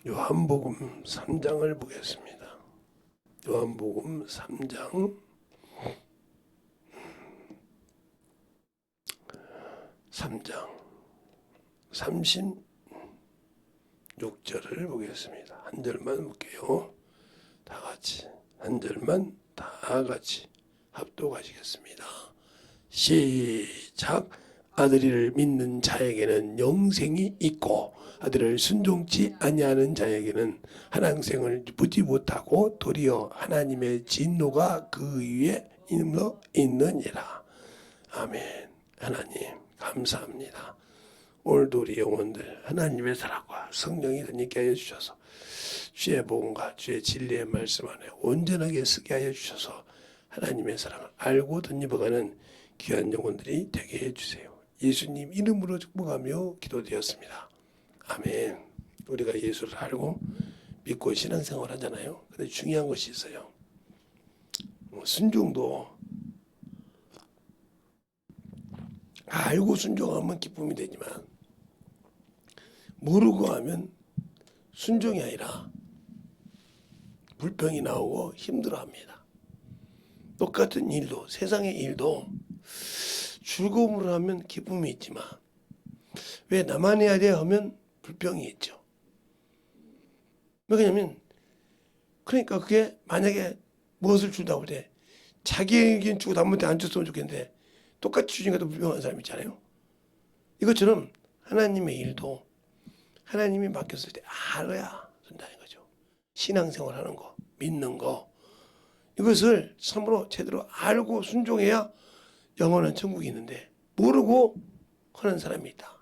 요한복음 3장을 보겠습니다. 요한복음 3장 36절을 보겠습니다. 한 절만 볼게요. 다 같이 한 절만 다 같이 합독하시겠습니다. 시작. 아들이를 믿는 자에게는 영생이 있고 아들을 순종치 아니하는 자에게는 한항생을 보지 못하고 도리어 하나님의 진노가 그 위에 있느니라. 아멘. 하나님 감사합니다. 오늘도 우리 영혼들 하나님의 사랑과 성령이 덧입게 하여 주셔서 주의 복음과 주의 진리의 말씀 안에 온전하게 서게 하여 주셔서 하나님의 사랑을 알고 덧입어가는 귀한 영혼들이 되게 해주세요. 예수님 이름으로 축복하며 기도드렸습니다. 아멘. 우리가 예수를 알고 믿고 신앙생활 하잖아요. 근데 중요한 것이 있어요. 순종도 알고 순종하면 기쁨이 되지만 모르고 하면 순종이 아니라 불평이 나오고 힘들어합니다. 똑같은 일도 세상의 일도 즐거움으로 하면 기쁨이 있지만 왜 나만 해야 돼 하면 불평이 있죠. 왜냐하면 그러니까 그게 만약에 무엇을 준다고 돼 자기에겐 주고 남한테 안 줬으면 좋겠는데 똑같이 주니까도 불평하는 사람 있잖아요. 이것처럼 하나님의 일도 하나님이 맡겼을 때 알아야 된다는 거죠. 신앙생활 하는 거, 믿는 거 이것을 참으로 제대로 알고 순종해야 영원한 천국이 있는데 모르고 하는 사람이 있다.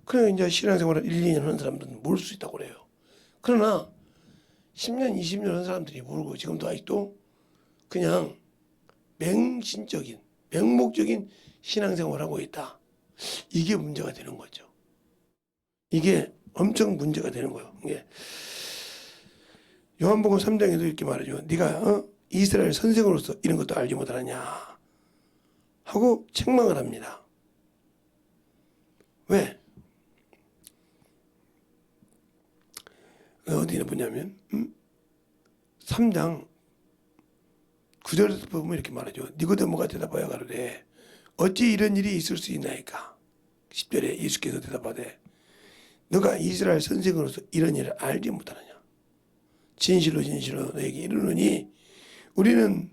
그래 이제 신앙생활을 1, 2년 하는 사람들은 모를 수 있다고 그래요. 그러나 10년, 20년 하는 사람들이 모르고 지금도 아직도 그냥 맹신적인, 맹목적인 신앙생활을 하고 있다. 이게 문제가 되는 거죠. 이게 엄청 문제가 되는 거예요. 이게 요한복음 3장에도 이렇게 말하죠. 네가 이스라엘 선생으로서 이런 것도 알지 못하느냐 하고 책망을 합니다. 왜? 어디에 보냐면 3장 9절에서 보면 이렇게 말하죠. 니고데모가 대답하여 가로되 어찌 이런 일이 있을 수 있나이까. 10절에 예수께서 대답하되 너가 이스라엘 선생으로서 이런 일을 알지 못하느냐. 진실로 진실로 너에게 이르노니 우리는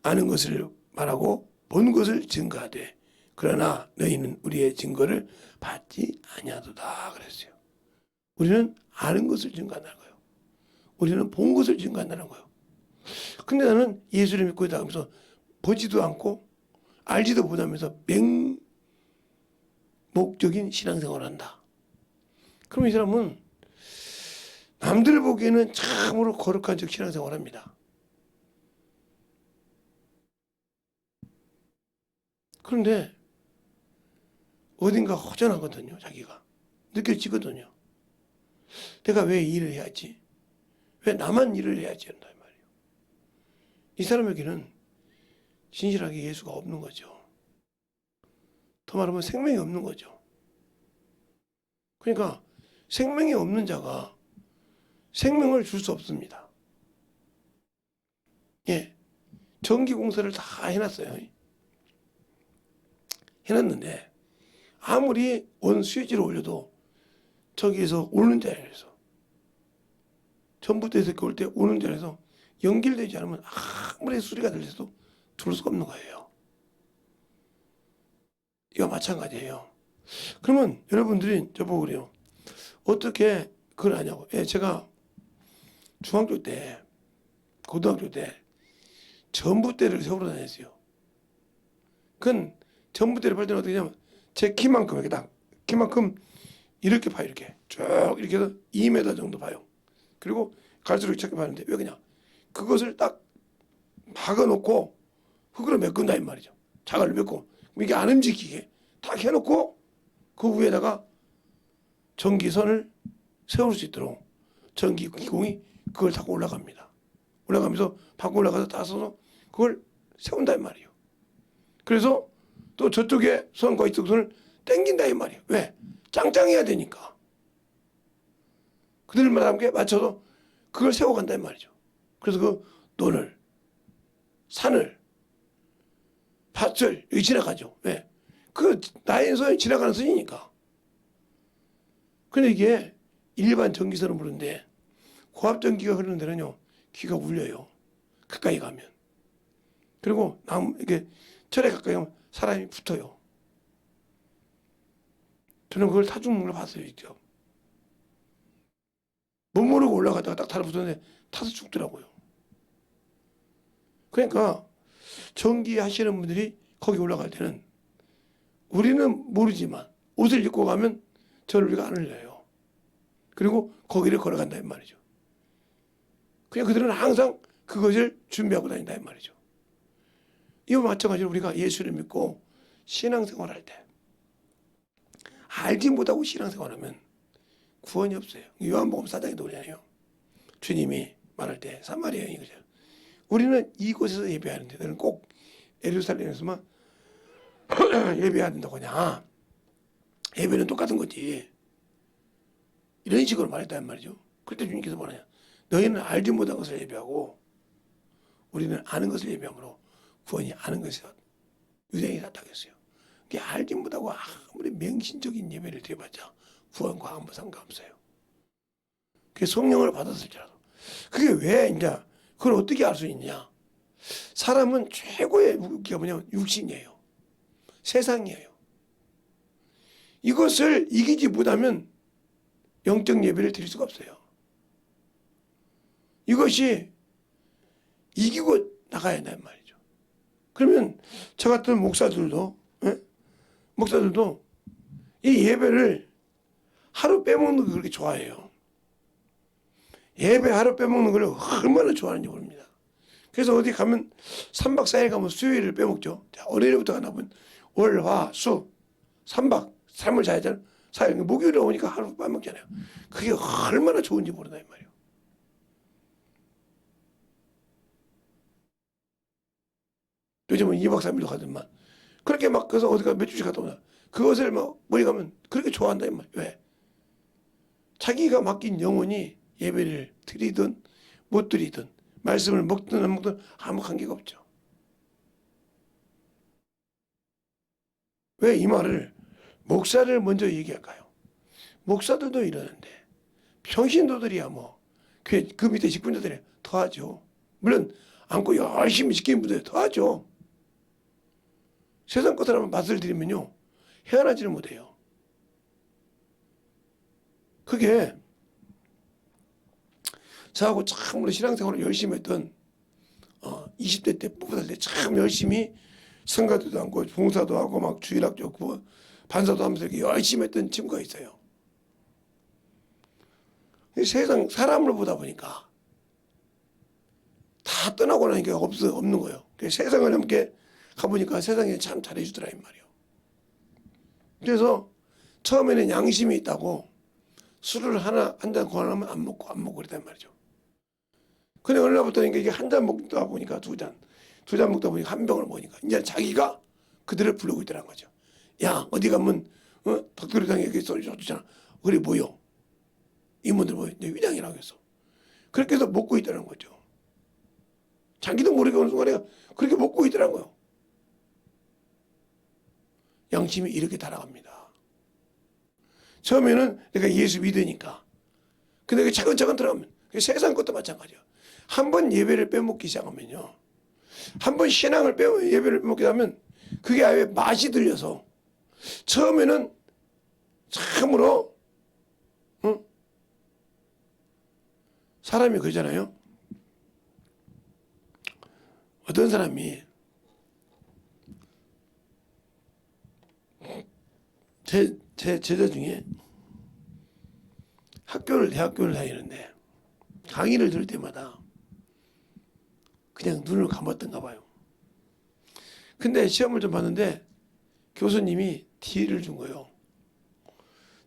아는 것을 말하고 본 것을 증거하되 그러나 너희는 우리의 증거를 받지 아니하도다 그랬어요. 우리는 아는 것을 증거한다는 거예요. 우리는 본 것을 증거한다는 거예요. 근데 나는 예수를 믿고 있다 하면서 보지도 않고 알지도 못하면서 맹목적인 신앙생활을 한다. 그럼 이 사람은 남들 보기에는 참으로 거룩한 척 신앙생활을 합니다. 그런데 어딘가 허전하거든요. 자기가. 느껴지거든요. 내가 왜 일을 해야지? 왜 나만 일을 해야지? 한다 말이에요. 이 사람에게는 진실하게 예수가 없는 거죠. 더 말하면 생명이 없는 거죠. 그러니까 생명이 없는 자가 생명을 줄 수 없습니다. 예. 전기 공사를 다 해놨어요. 해놨는데 아무리 원 스위치를 올려도 저기에서 오는 자리에서 전봇대에서 올 때 오는 자리에서 연결되지 않으면 아무리 소리가 들려도 들을 수가 없는 거예요. 이거 마찬가지예요. 그러면 여러분들이 저보고 그래요. 어떻게 그걸 아냐고. 예, 제가 중학교 때, 고등학교 때 전봇대를 세우러 다녔어요. 그건 전봇대를 팔 때는 어떻게 하냐면 제 키만큼 이렇게 딱 키만큼 이렇게 봐요. 이렇게 쭉 이렇게 해서 2m 정도 봐요. 그리고 갈수록 작게 파는데 왜 그냥 그것을 딱 박아놓고 흙으로 메꾼다 이 말이죠. 자갈을 메고 이게 안 움직이게 딱 해놓고 그 위에다가 전기선을 세울 수 있도록 전기 기공이 그걸 타고 올라갑니다. 올라가면서 밖으로 올라가서 따서서 그걸 세운다 이 말이에요. 그래서 또 저쪽에 선과 이쪽 선을 당긴다 이 말이에요. 왜? 짱짱해야 되니까. 그들마다 함께 맞춰서 그걸 세워간단 말이죠. 그래서 그 논을, 산을, 밭을 여기 지나가죠. 왜? 그 나인선이 지나가는 선이니까. 근데 이게 일반 전기선은 모르는데 고압 전기가 흐르는 데는요, 귀가 울려요. 가까이 가면. 그리고 이렇게 철에 가까이 가면 사람이 붙어요. 저는 그걸 타죽는 걸 봤어요, 직접. 못 모르고 올라가다가 딱 달라붙었는데 타서 죽더라고요. 그러니까 전기 하시는 분들이 거기 올라갈 때는 우리는 모르지만 옷을 입고 가면 저를 우리가 안 흘려요. 그리고 거기를 걸어간다 이 말이죠. 그냥 그들은 항상 그것을 준비하고 다닌다 이 말이죠. 이와 마찬가지로 우리가 예수를 믿고 신앙생활할 때 알지 못하고 신앙생활하면 구원이 없어요. 요한복음 4장에도 그러잖아요. 주님이 말할 때 사마리아 여인이 그러잖아요. 우리는 이곳에서 예배하는데 너는 꼭 예루살렘에서만 예배해야 된다고 하냐. 예배는 똑같은 거지. 이런 식으로 말했단 말이죠. 그때 주님께서 뭐냐냐. 너희는 알지 못한 것을 예배하고 우리는 아는 것을 예배함으로 구원이 아는 것이다. 유대인이 다 했어요. 그게 알지 못하고 아무리 명신적인 예배를 드려봤자 구원과 아무 상관없어요. 그게 성령을 받았을지라도. 그게 왜 이제 그걸 어떻게 알 수 있냐. 사람은 최고의 무기가 뭐냐면 육신이에요. 세상이에요. 이것을 이기지 못하면 영적 예배를 드릴 수가 없어요. 이것이 이기고 나가야 한다는 말이죠. 그러면 저 같은 목사들도 이 예배를 하루 빼먹는 거 그렇게 좋아해요. 예배 하루 빼먹는 걸 얼마나 좋아하는지 모릅니다. 그래서 어디 가면 3박 4일 가면 수요일을 빼먹죠. 자, 월요일부터 가나 보면 월, 화, 수 3박 3일 자야잖아요. 4일 목요일에 오니까 하루 빼먹잖아요. 그게 얼마나 좋은지 모른다 이 말이에요. 요즘은 2박 3일도 가더만 그렇게 막 그래서 어디가 몇 주씩 갔다 오나 그것을 막 머리 가면 그렇게 좋아한다 이 말이에요. 왜? 자기가 맡긴 영혼이 예배를 드리든 못 드리든 말씀을 먹든 안 먹든 아무 관계가 없죠. 왜 이 말을 목사를 먼저 얘기할까요? 목사들도 이러는데 평신도들이야 뭐 그 밑에 직분자들이 더하죠. 물론 안고 열심히 지키는 분들이 더하죠. 세상 것을 한번 맛을 들이면요 헤어나지를 못해요. 그게 저하고 참으로 신앙생활을 열심히 했던 20대 때 뽑을 때 참 열심히 성가도 하고 봉사도 하고 막 주일학교 반사도 하면서 이렇게 열심히 했던 친구가 있어요. 세상 사람을 보다 보니까 다 떠나고 나니까 없는 거예요. 세상을 함께 가보니까 세상에 참 잘해주더라 이 말이에요. 그래서 처음에는 양심이 있다고 술을 한 잔 권하면 안 먹고 그랬단 말이죠. 근데 어느 날부터 이게 한 잔 먹다 보니까 두 잔 먹다 보니까 한 병을 먹으니까 이제 자기가 그들을 부르고 있더라는 거죠. 야 어디 가면 덕돌이당에 여기 소주 줬잖아. 그래 뭐요? 임원들 뭐 위장이라고 해서 그렇게 해서 먹고 있다는 거죠. 자기도 모르게 어느 순간에 그렇게 먹고 있더라고요. 양심이 이렇게 달아갑니다. 처음에는 내가 예수 믿으니까 근데 차근차근 들어가면 세상 것도 마찬가지야. 한 번 예배를 빼먹기 시작하면요. 한 번 신앙을 예배를 빼먹게 하면 그게 아예 맛이 들려서 처음에는 참으로 사람이 그러잖아요. 어떤 사람이 제 제자 중에 대학교를 다니는데 강의를 들을 때마다 그냥 눈을 감았던가 봐요. 근데 시험을 좀 봤는데 교수님이 D를 준 거예요.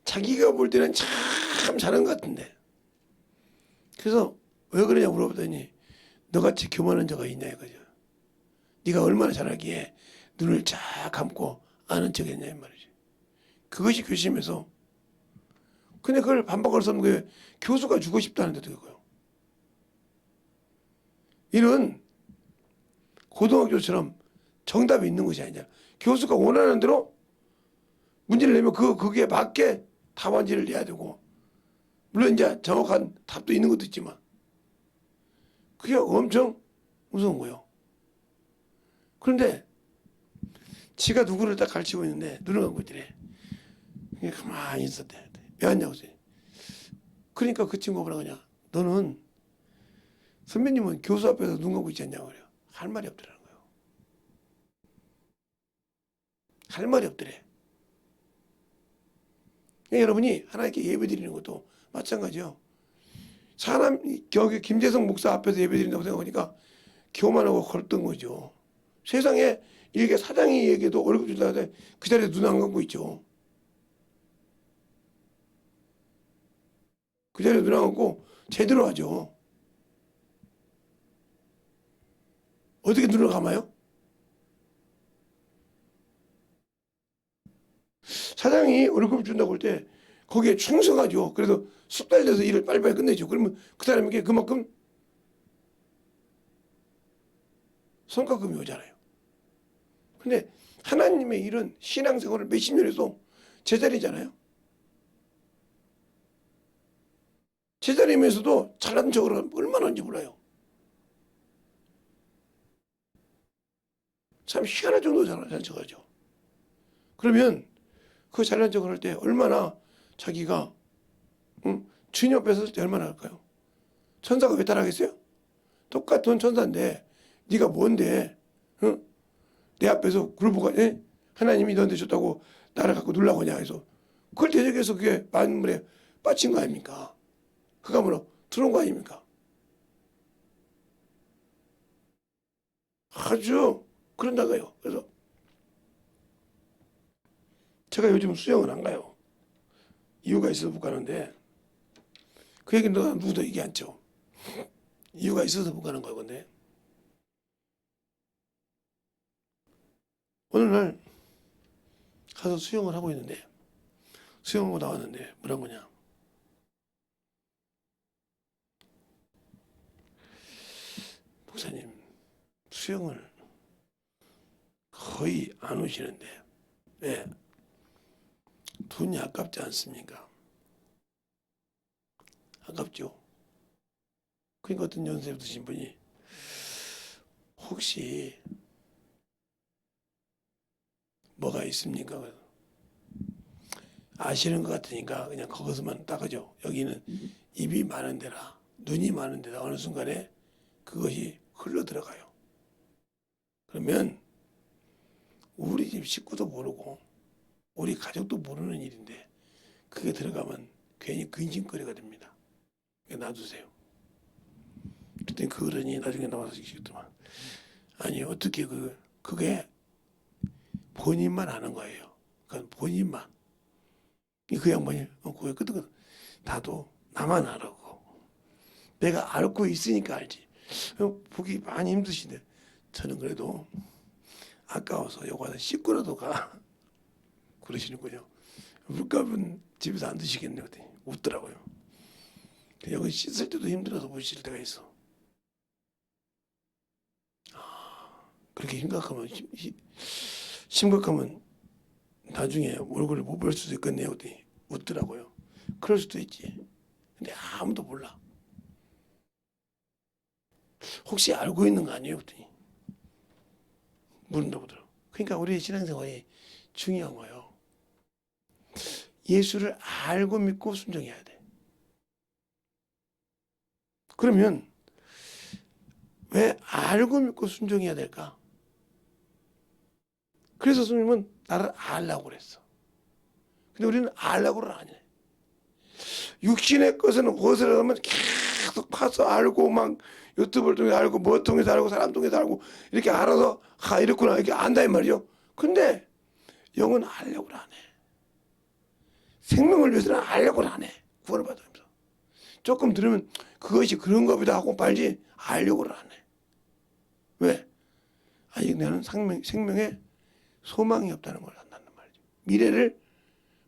자기가 볼 때는 참 잘한 것 같은데. 그래서 왜 그러냐고 물어봤더니 너같이 교만한 자가 있냐 이거죠. 네가 얼마나 잘하기에 눈을 쫙 감고 아는 척 했냐 이 말이지. 그것이 교심에서 근데 그걸 반박할 수 없는 거예요. 교수가 주고 싶다는데 어떻게 그거요? 이런 고등학교처럼 정답이 있는 것이 아니냐. 교수가 원하는 대로 문제를 내면 거기에 맞게 답안지를 내야 되고, 물론 이제 정확한 답도 있는 것도 있지만, 그게 엄청 무서운 거예요. 그런데 지가 누구를 딱 가르치고 있는데 눈을 감고 있더래. 가만히 있었대. 왜 왔냐고. 그러니까 그 친구가 뭐라 그러냐. 너는 선배님은 교수 앞에서 눈 감고 있지 않냐고 그래요. 할 말이 없더라는 거예요. 할 말이 없더래. 여러분이 하나님께 예배 드리는 것도 마찬가지요. 사람, 여기 김재성 목사 앞에서 예배 드린다고 생각하니까 교만하고 걸었던 거죠. 세상에 일개 사장이 얘기해도 월급 준다고 해도 그 자리에 눈 안 감고 있죠. 그 자리에 눈 안 감고 제대로 하죠. 어떻게 눈을 감아요? 사장이 월급 준다고 할 때 거기에 충성하죠. 그래서 숙달돼서 일을 빨리빨리 끝내죠. 그러면 그 사람에게 그만큼 성과금이 오잖아요. 근데 하나님의 이런 신앙생활을 몇십 년 해서 제자리잖아요. 제자리면서도 잘난 척을 하면 얼마나 하는지 몰라요. 참 희한할 정도로 잘난 척하죠. 그러면 그 잘난 척을 할 때 얼마나 자기가 주님 앞에 섰을 때 얼마나 할까요? 천사가 왜 따라하겠어요? 똑같은 천사인데 네가 뭔데 내 앞에서 그걸 보고 하나님이 너한테 줬다고 나를 갖고 놀라고 하냐 해서 그걸 대적해서 그게 만물에 빠진 거 아닙니까? 그 가문으로 들어온 거 아닙니까? 아주 그런다고요. 그래서 제가 요즘 수영을 안 가요. 이유가 있어서 못 가는데 그 얘기는 너가 누구도 얘기 안 쳐. 이유가 있어서 못 가는 거야. 근데 어느 날 가서 수영을 하고 있는데 수영하고 나왔는데 뭐란 거냐. 목사님 수영을 거의 안 오시는데 왜? 돈이 아깝지 않습니까? 아깝죠. 그러니까 어떤 연세 드신 분이 혹시 뭐가 있습니까? 아시는 것 같으니까 그냥 거기서만 닦아줘. 여기는 입이 많은 데라 눈이 많은 데다 어느 순간에 그것이 흘러 들어가요. 그러면 우리 집 식구도 모르고 우리 가족도 모르는 일인데 그게 들어가면 괜히 근심거리가 됩니다. 놔두세요. 그때 그 어른이 나중에 나와서 얘기했더만 아니 어떻게 그게 본인만 아는 거예요. 그건 본인만. 그 양반이 그게 끄덕끄덕 나도 나만 알고 내가 알고 있으니까 알지. 보기 많이 힘드신데 저는 그래도 아까워서 여기 와서 씻고라도 가 그러시는군요. 물값은 집에서 안 드시겠네요. 웃더라고요. 여기 씻을 때도 힘들어서 못 씻을 때가 있어. 그렇게 심각하면 나중에 얼굴을 못 볼 수도 있겠네요. 웃더라고요. 그럴 수도 있지. 근데 아무도 몰라. 혹시 알고 있는 거 아니에요? 그랬더니 모른다고 하더라고. 그러니까 우리의 신앙생활이 중요한 거예요. 예수를 알고 믿고 순종해야 돼. 그러면 왜 알고 믿고 순종해야 될까? 그래서 스님은 나를 알라고 그랬어. 근데 우리는 알라고를 안 해. 육신의 것은 무엇을 하면 계속 파서 알고 막 유튜브를 통해서 알고 뭐 통해서 알고 사람 통해서 알고 이렇게 알아서 이렇구나 이렇게 안다 이 말이죠. 근데 영은 알려고는 안 해. 생명을 위해서는 알려고는 안 해. 구원을 받으면서. 조금 들으면 그것이 그런가 보다 하고 말지 알려고는 안 해. 왜? 아직 나는 생명에 소망이 없다는 걸 안다는 말이죠. 미래를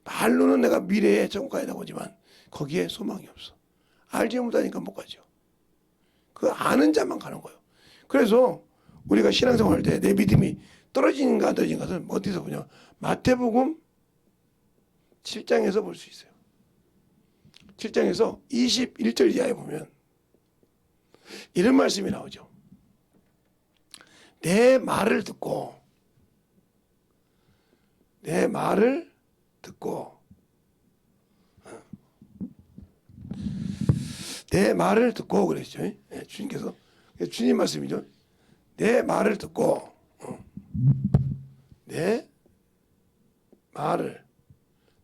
말로는 내가 미래에 천국가에 나오지만 거기에 소망이 없어. 알지 못하니까 못 가죠. 그 아는 자만 가는 거예요. 그래서 우리가 신앙생활 할 때 내 믿음이 떨어지는가 안 떨어지는 것은 어디서 보냐. 마태복음 7장에서 볼 수 있어요. 7장에서 21절 이하에 보면 이런 말씀이 나오죠. 내 말을 듣고 그랬죠. 주님께서 주님 말씀이죠. 내 말을 듣고 내 말을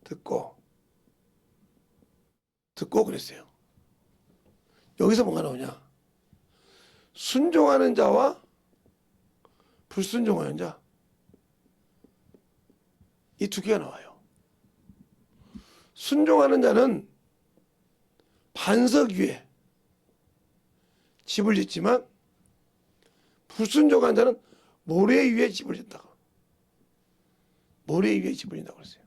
듣고 그랬어요. 여기서 뭐가 나오냐? 순종하는 자와 불순종하는 자, 이 두 개가 나와요. 순종하는 자는 반석 위에 집을 짓지만 불순종하는 자는 모래 위에 집을 짓다가 모래 위에 집을 짓는다고 그랬어요.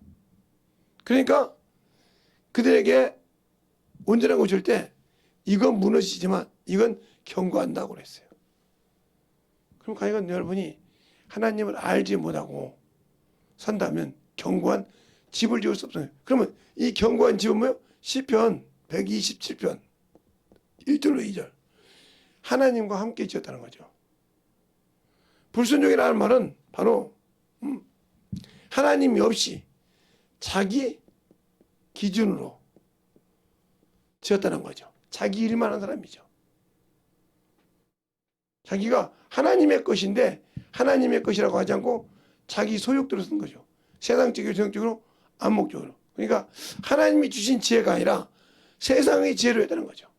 그러니까 그들에게 온전한 곳을 때 이건 무너지지만 이건 견고한다고 그랬어요. 그럼 과연 여러분이 하나님을 알지 못하고 산다면 견고한 집을 지을 수 없어요. 그러면 이 견고한 집은 뭐예요? 시편 127편 1절로 2절 하나님과 함께 지었다는 거죠. 불순종이라는 말은 바로 하나님이 없이 자기 기준으로 지었다는 거죠. 자기 일만 하는 사람이죠. 자기가 하나님의 것인데 하나님의 것이라고 하지 않고 자기 소욕대로 쓴 거죠. 세상적이고 정적으로 안목적으로. 그러니까 하나님이 주신 지혜가 아니라 세상의 지혜로 했다는 거죠.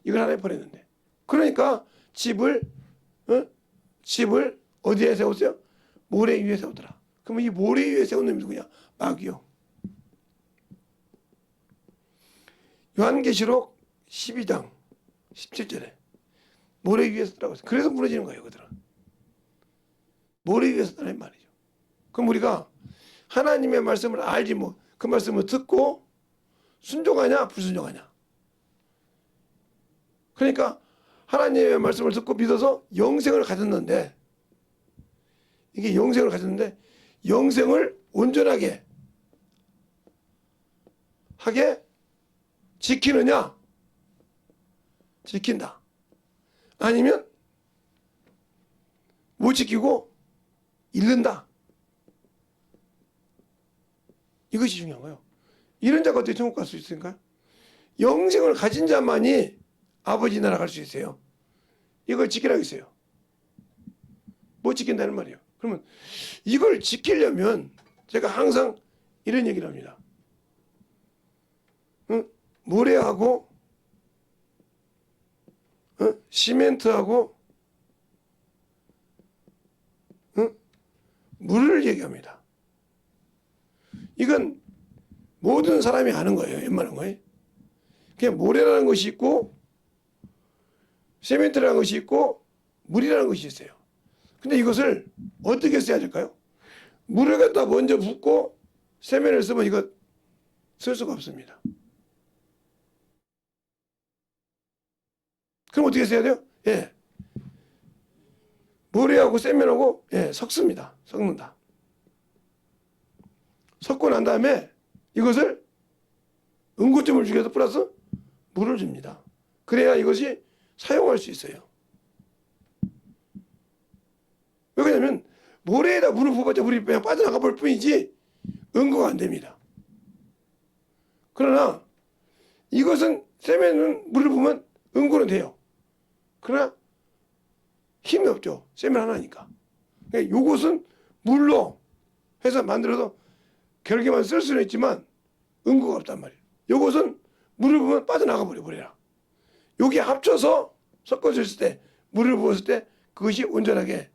이걸 하나님 버렸는데. 그러니까 집을 어디에 세웠어요? 모래 위에 세우더라. 그러면 이 모래 위에 세운 놈이 누구냐? 마귀요. 요한계시록 12장 17절에 모래 위에 섰다고 했어요. 그래서 무너지는 거예요. 그들은. 모래 위에 섰다는 말이죠. 그럼 우리가 하나님의 말씀을 알지 그 말씀을 듣고 순종하냐 불순종하냐. 그러니까 하나님의 말씀을 듣고 믿어서 영생을 가졌는데 이게 영생을 가졌는데 영생을 온전하게 하게 지키느냐? 지킨다. 아니면 못 지키고 잃는다. 이것이 중요한 거예요. 이런 자가 어떻게 천국 갈 수 있을까요? 영생을 가진 자만이 아버지 나라 갈 수 있어요. 이걸 지키라고 했어요. 못 지킨다는 말이에요. 그러면 이걸 지키려면 제가 항상 이런 얘기를 합니다. 모래하고 시멘트하고 물을 얘기합니다. 이건 모든 사람이 아는 거예요. 웬만한 거예요. 그냥 모래라는 것이 있고 시멘트라는 것이 있고 물이라는 것이 있어요. 근데 이것을 어떻게 써야 될까요? 물을 갖다 먼저 붓고 세면을 쓰면 이거 쓸 수가 없습니다. 그럼 어떻게 써야 돼요? 모래하고 세면하고 섞습니다. 섞는다. 섞고 난 다음에 이것을 응고점을 주기 위해서 플러스 물을 줍니다. 그래야 이것이 사용할 수 있어요. 왜 그러냐면 모래에다 물을 부어봤자 물이 그냥 빠져나가 볼 뿐이지 응고가 안 됩니다. 그러나 이것은 세면은 물을 부으면 응고는 돼요. 그러나 힘이 없죠. 세면 하나니까. 그러니까 요것은 물로 해서 만들어서 결계만 쓸 수는 있지만 응고가 없단 말이에요. 요것은 물을 부으면 빠져나가 버려 버려라. 여기 합쳐서 섞어졌을 때 물을 부었을 때 그것이 온전하게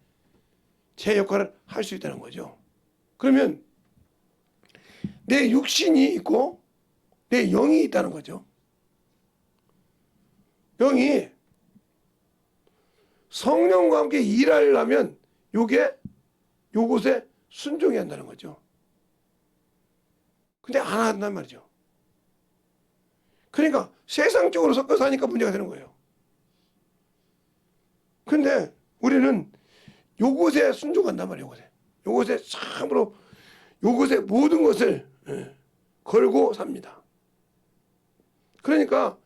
제 역할을 할 수 있다는 거죠. 그러면 내 육신이 있고 내 영이 있다는 거죠. 영이 성령과 함께 일하려면 요것에 순종해야 한다는 거죠. 근데 안 한단 말이죠. 그러니까 세상적으로 섞어서 하니까 문제가 되는 거예요. 근데 우리는 요것에 순종한단 말이에요. 요것에 참으로 요것에 모든 것을 걸고 삽니다. 그러니까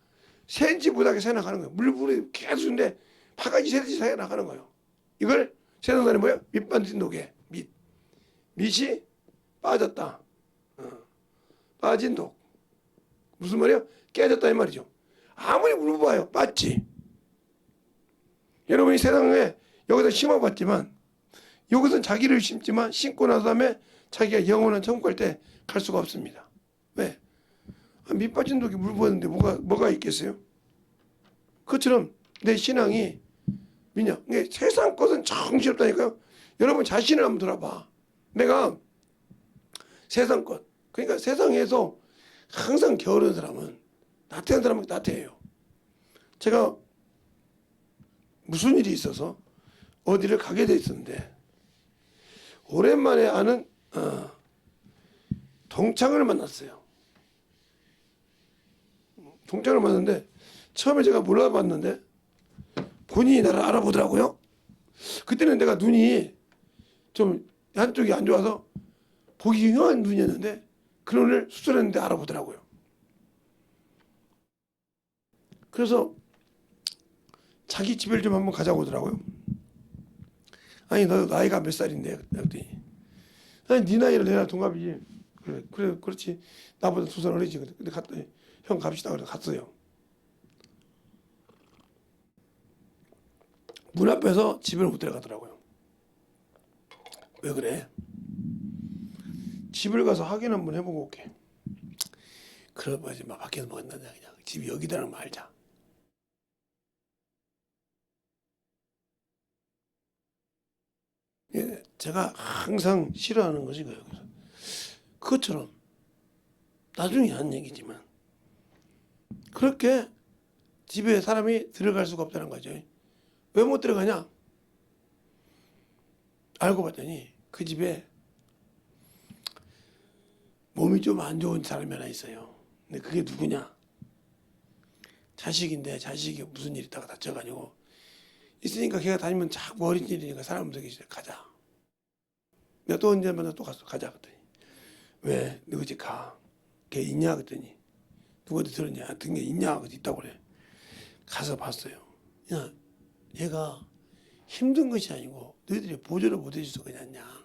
새인지 못하게 새나가는 거예요. 물불이 계속 인데 파가지 새듯이 새나가는 거예요. 이걸 세상사는 뭐예요? 밑반진 독에 밑이 빠졌다. 빠진 독. 무슨 말이에요? 깨졌다 이 말이죠. 아무리 물어봐요. 빠지. 여러분이 세상에 여기서 심어봤지만 이것은 자기를 심지만 심고 나서 다음에 자기가 영원한 천국 갈 때 갈 수가 없습니다. 왜? 밑 빠진 독이 물 부었는데 뭐가 있겠어요? 그것처럼 내 신앙이 민영, 세상 것은 정신없다니까요. 여러분 자신을 한번 돌아봐. 내가 세상 것, 그러니까 세상에서 항상 게으른 사람은 나태한 사람은 나태해요. 제가 무슨 일이 있어서 어디를 가게 돼 있었는데 오랜만에 아는 동창을 만났어요. 동창을 만났는데 처음에 제가 몰라봤는데 본인이 나를 알아보더라고요. 그때는 내가 눈이 좀 한쪽이 안 좋아서 보기 흉한 눈이었는데 그 눈을 수술했는데 알아보더라고요. 그래서 자기 집을 좀 한번 가자고 하더라고요. 아니 너 나이가 몇 살인데? 그랬더니 아니 네 나이를 내가 동갑이지. 그래 그렇지. 나보다 2살 어리지. 근데 갔더니 형 갑시다. 그래서 갔어요. 문 앞에서 집을 못 들어가더라고요. 왜 그래? 집을 가서 확인 한번 해보고 올게. 그러면 막 밖에서 먹었나 그냥 집이 여기다라는 거 알자. 예, 제가 항상 싫어하는 것이 그거예요. 그것처럼 나중에 한 얘기지만 그렇게 집에 사람이 들어갈 수가 없다는 거죠. 왜 못 들어가냐? 알고 봤더니 그 집에 몸이 좀 안 좋은 사람이 하나 있어요. 근데 그게 누구냐? 자식인데 자식이 무슨 일 있다가 다쳐가지고 있으니까 걔가 다니면 자꾸 어린 일이니까 사람 속에 가자. 내가 또 언제 만나 또 갔어. 가자. 그랬더니 왜? 누구 집 가. 걔 있냐? 그랬더니 누구한테 들었냐? 든 게 있냐? 그래서 있다고 그래. 가서 봤어요. 야, 얘가 힘든 것이 아니고 너희들이 보조를 못 해줘서 그랬냐.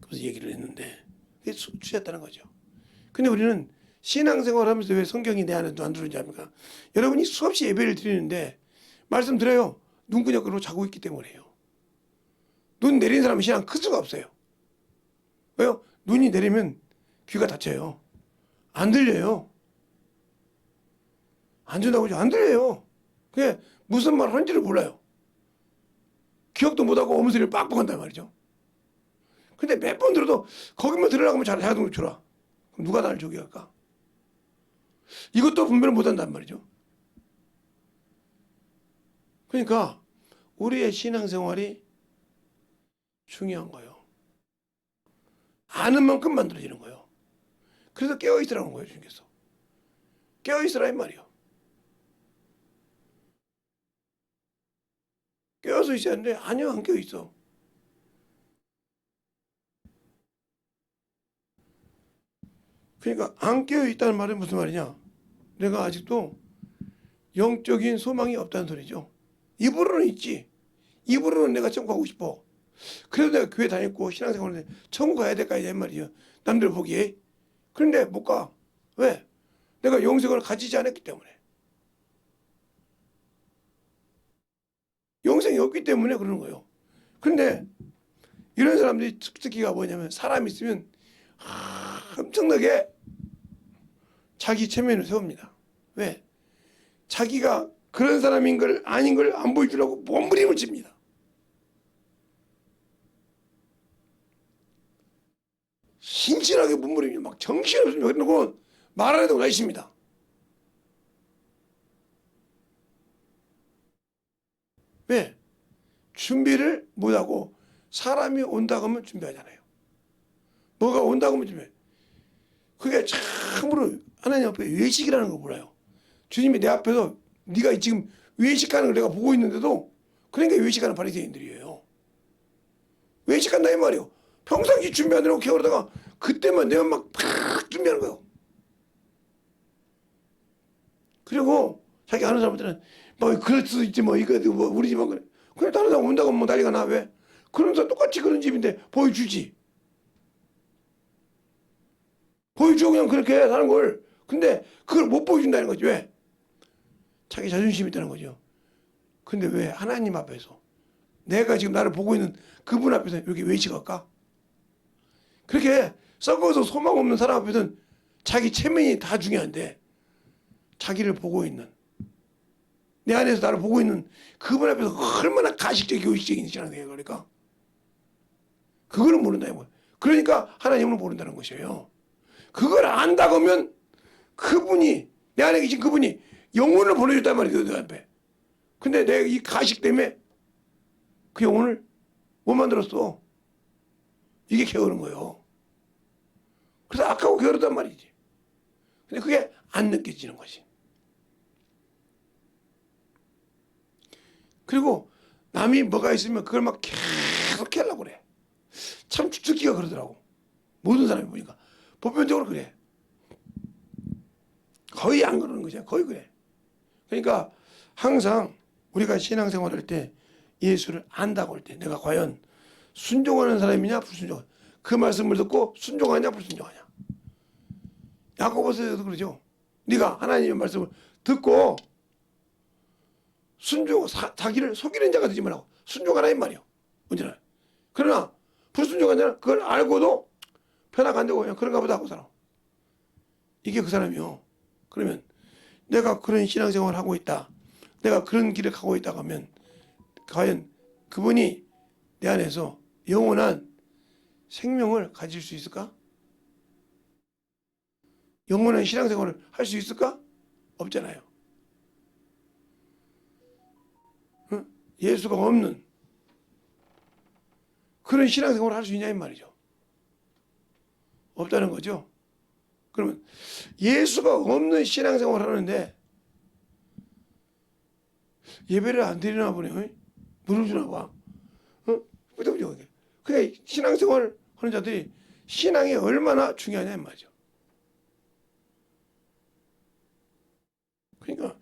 그래서 얘기를 했는데 그게 취했다는 거죠. 근데 우리는 신앙생활 하면서 왜 성경이 내 안에 안 들어오는지 압니까? 여러분이 수없이 예배를 드리는데 말씀드려요. 눈구녕으로 자고 있기 때문에요. 눈 내린 사람은 신앙 클 수가 없어요. 왜요? 눈이 내리면 귀가 다쳐요. 안 들려요. 안 준다고 하죠. 안 들려요. 그게 무슨 말 하는지를 몰라요. 기억도 못하고 엄소리를 빡빡 한단 말이죠. 근데 몇 번 들어도 거기만 들으라고 하면 자동으로 줄어. 그럼 누가 나를 저기 할까? 이것도 분별을 못한단 말이죠. 그러니까 우리의 신앙생활이 중요한 거예요. 아는 만큼 만들어지는 거예요. 그래서 깨어있으라는 거예요. 주님께서. 깨어있으라 이 말이에요. 깨어서 있어야 하는데 아니요 안 깨어있어. 그러니까 안 깨어있다는 말은 무슨 말이냐. 내가 아직도 영적인 소망이 없다는 소리죠. 입으로는 있지. 입으로는 내가 천국 가고 싶어. 그래도 내가 교회 다녔고 신앙생활을 천국 가야 될까 이 말이에요. 남들 보기에. 그런데 못 가. 왜? 내가 영생을 가지지 않았기 때문에. 영생이 없기 때문에 그러는 거예요. 그런데 이런 사람들이 특기가 뭐냐면 사람이 있으면 엄청나게 자기 체면을 세웁니다. 왜? 자기가 그런 사람인 걸 아닌 걸 안 보여주려고 몸부림을 칩니다. 신실하게 몸부림이 막 정신없으면 그러고 말하는 데가 있습니다. 왜? 준비를 못하고 사람이 온다고 하면 준비하잖아요. 뭐가 온다고 하면 준비해. 그게 참으로 하나님 앞에 외식이라는 걸 몰라요. 주님이 내 앞에서 네가 지금 외식하는 걸 내가 보고 있는데도 그러니까 외식하는 바리새인들이에요. 외식한다 이 말이에요. 평상시 준비하느라고 게으르다가 그때만 내가 팍 준비하는 거예요. 그리고 자기 아는 사람들은 뭐 그럴 수도 있지 뭐 이거 뭐 우리 집은 그래. 그냥 다른 사람 온다고 뭐 난리가 나 왜? 그러면서 똑같이 그런 집인데 보여주지. 보여줘 그냥 그렇게 사는 걸. 근데 그걸 못 보여준다는 거지. 왜? 자기 자존심이 있다는 거죠. 근데 왜 하나님 앞에서 내가 지금 나를 보고 있는 그분 앞에서 이렇게 외식할까? 그렇게 썩어서 소망 없는 사람 앞에서는 자기 체면이 다 중요한데 자기를 보고 있는 내 안에서 나를 보고 있는 그분 앞에서 얼마나 가식적이고 의식적인 신앙생활 그러니까 그거를 모른다 이거. 그러니까 하나님을 모른다는 것이에요. 그걸 안다고 하면 그분이 내 안에 계신 그분이 영혼을 보내줬단 말이에요. 내 앞에. 근데 내가 이 가식 때문에 그 영혼을 못 만들었어. 이게 게으른 거예요. 그래서 악하고 게으르단 말이지. 근데 그게 안 느껴지는 거지. 그리고 남이 뭐가 있으면 그걸 막 계속 하려고 그래. 참 주특기가 그러더라고. 모든 사람이 보니까. 보편적으로 그래. 거의 안 그러는 거죠. 거의 그래. 그러니까 항상 우리가 신앙생활 할 때 예수를 안다고 할 때 내가 과연 순종하는 사람이냐 불순종하냐 그 말씀을 듣고 순종하냐 불순종하냐. 야고보서도 그러죠. 네가 하나님의 말씀을 듣고 자기를 속이는 자가 되지 말라고 순종하라 이 말이요. 언제나. 그러나 불순종한 자는 그걸 알고도 편하게 안 되고 그냥 그런가 보다 하고 살아. 이게 그 사람이요. 그러면 내가 그런 신앙생활을 하고 있다. 내가 그런 길을 가고 있다고 하면 과연 그분이 내 안에서 영원한 생명을 가질 수 있을까? 영원한 신앙생활을 할 수 있을까? 없잖아요. 응? 예수가 없는 그런 신앙생활을 할 수 있냐 이 말이죠. 없다는 거죠. 그러면 예수가 없는 신앙생활을 하는데 예배를 안 드리나 보네. 물을 주나 봐. 그냥 신앙생활을 하는 자들이 신앙이 얼마나 중요하냐 이 말이죠. 그러니까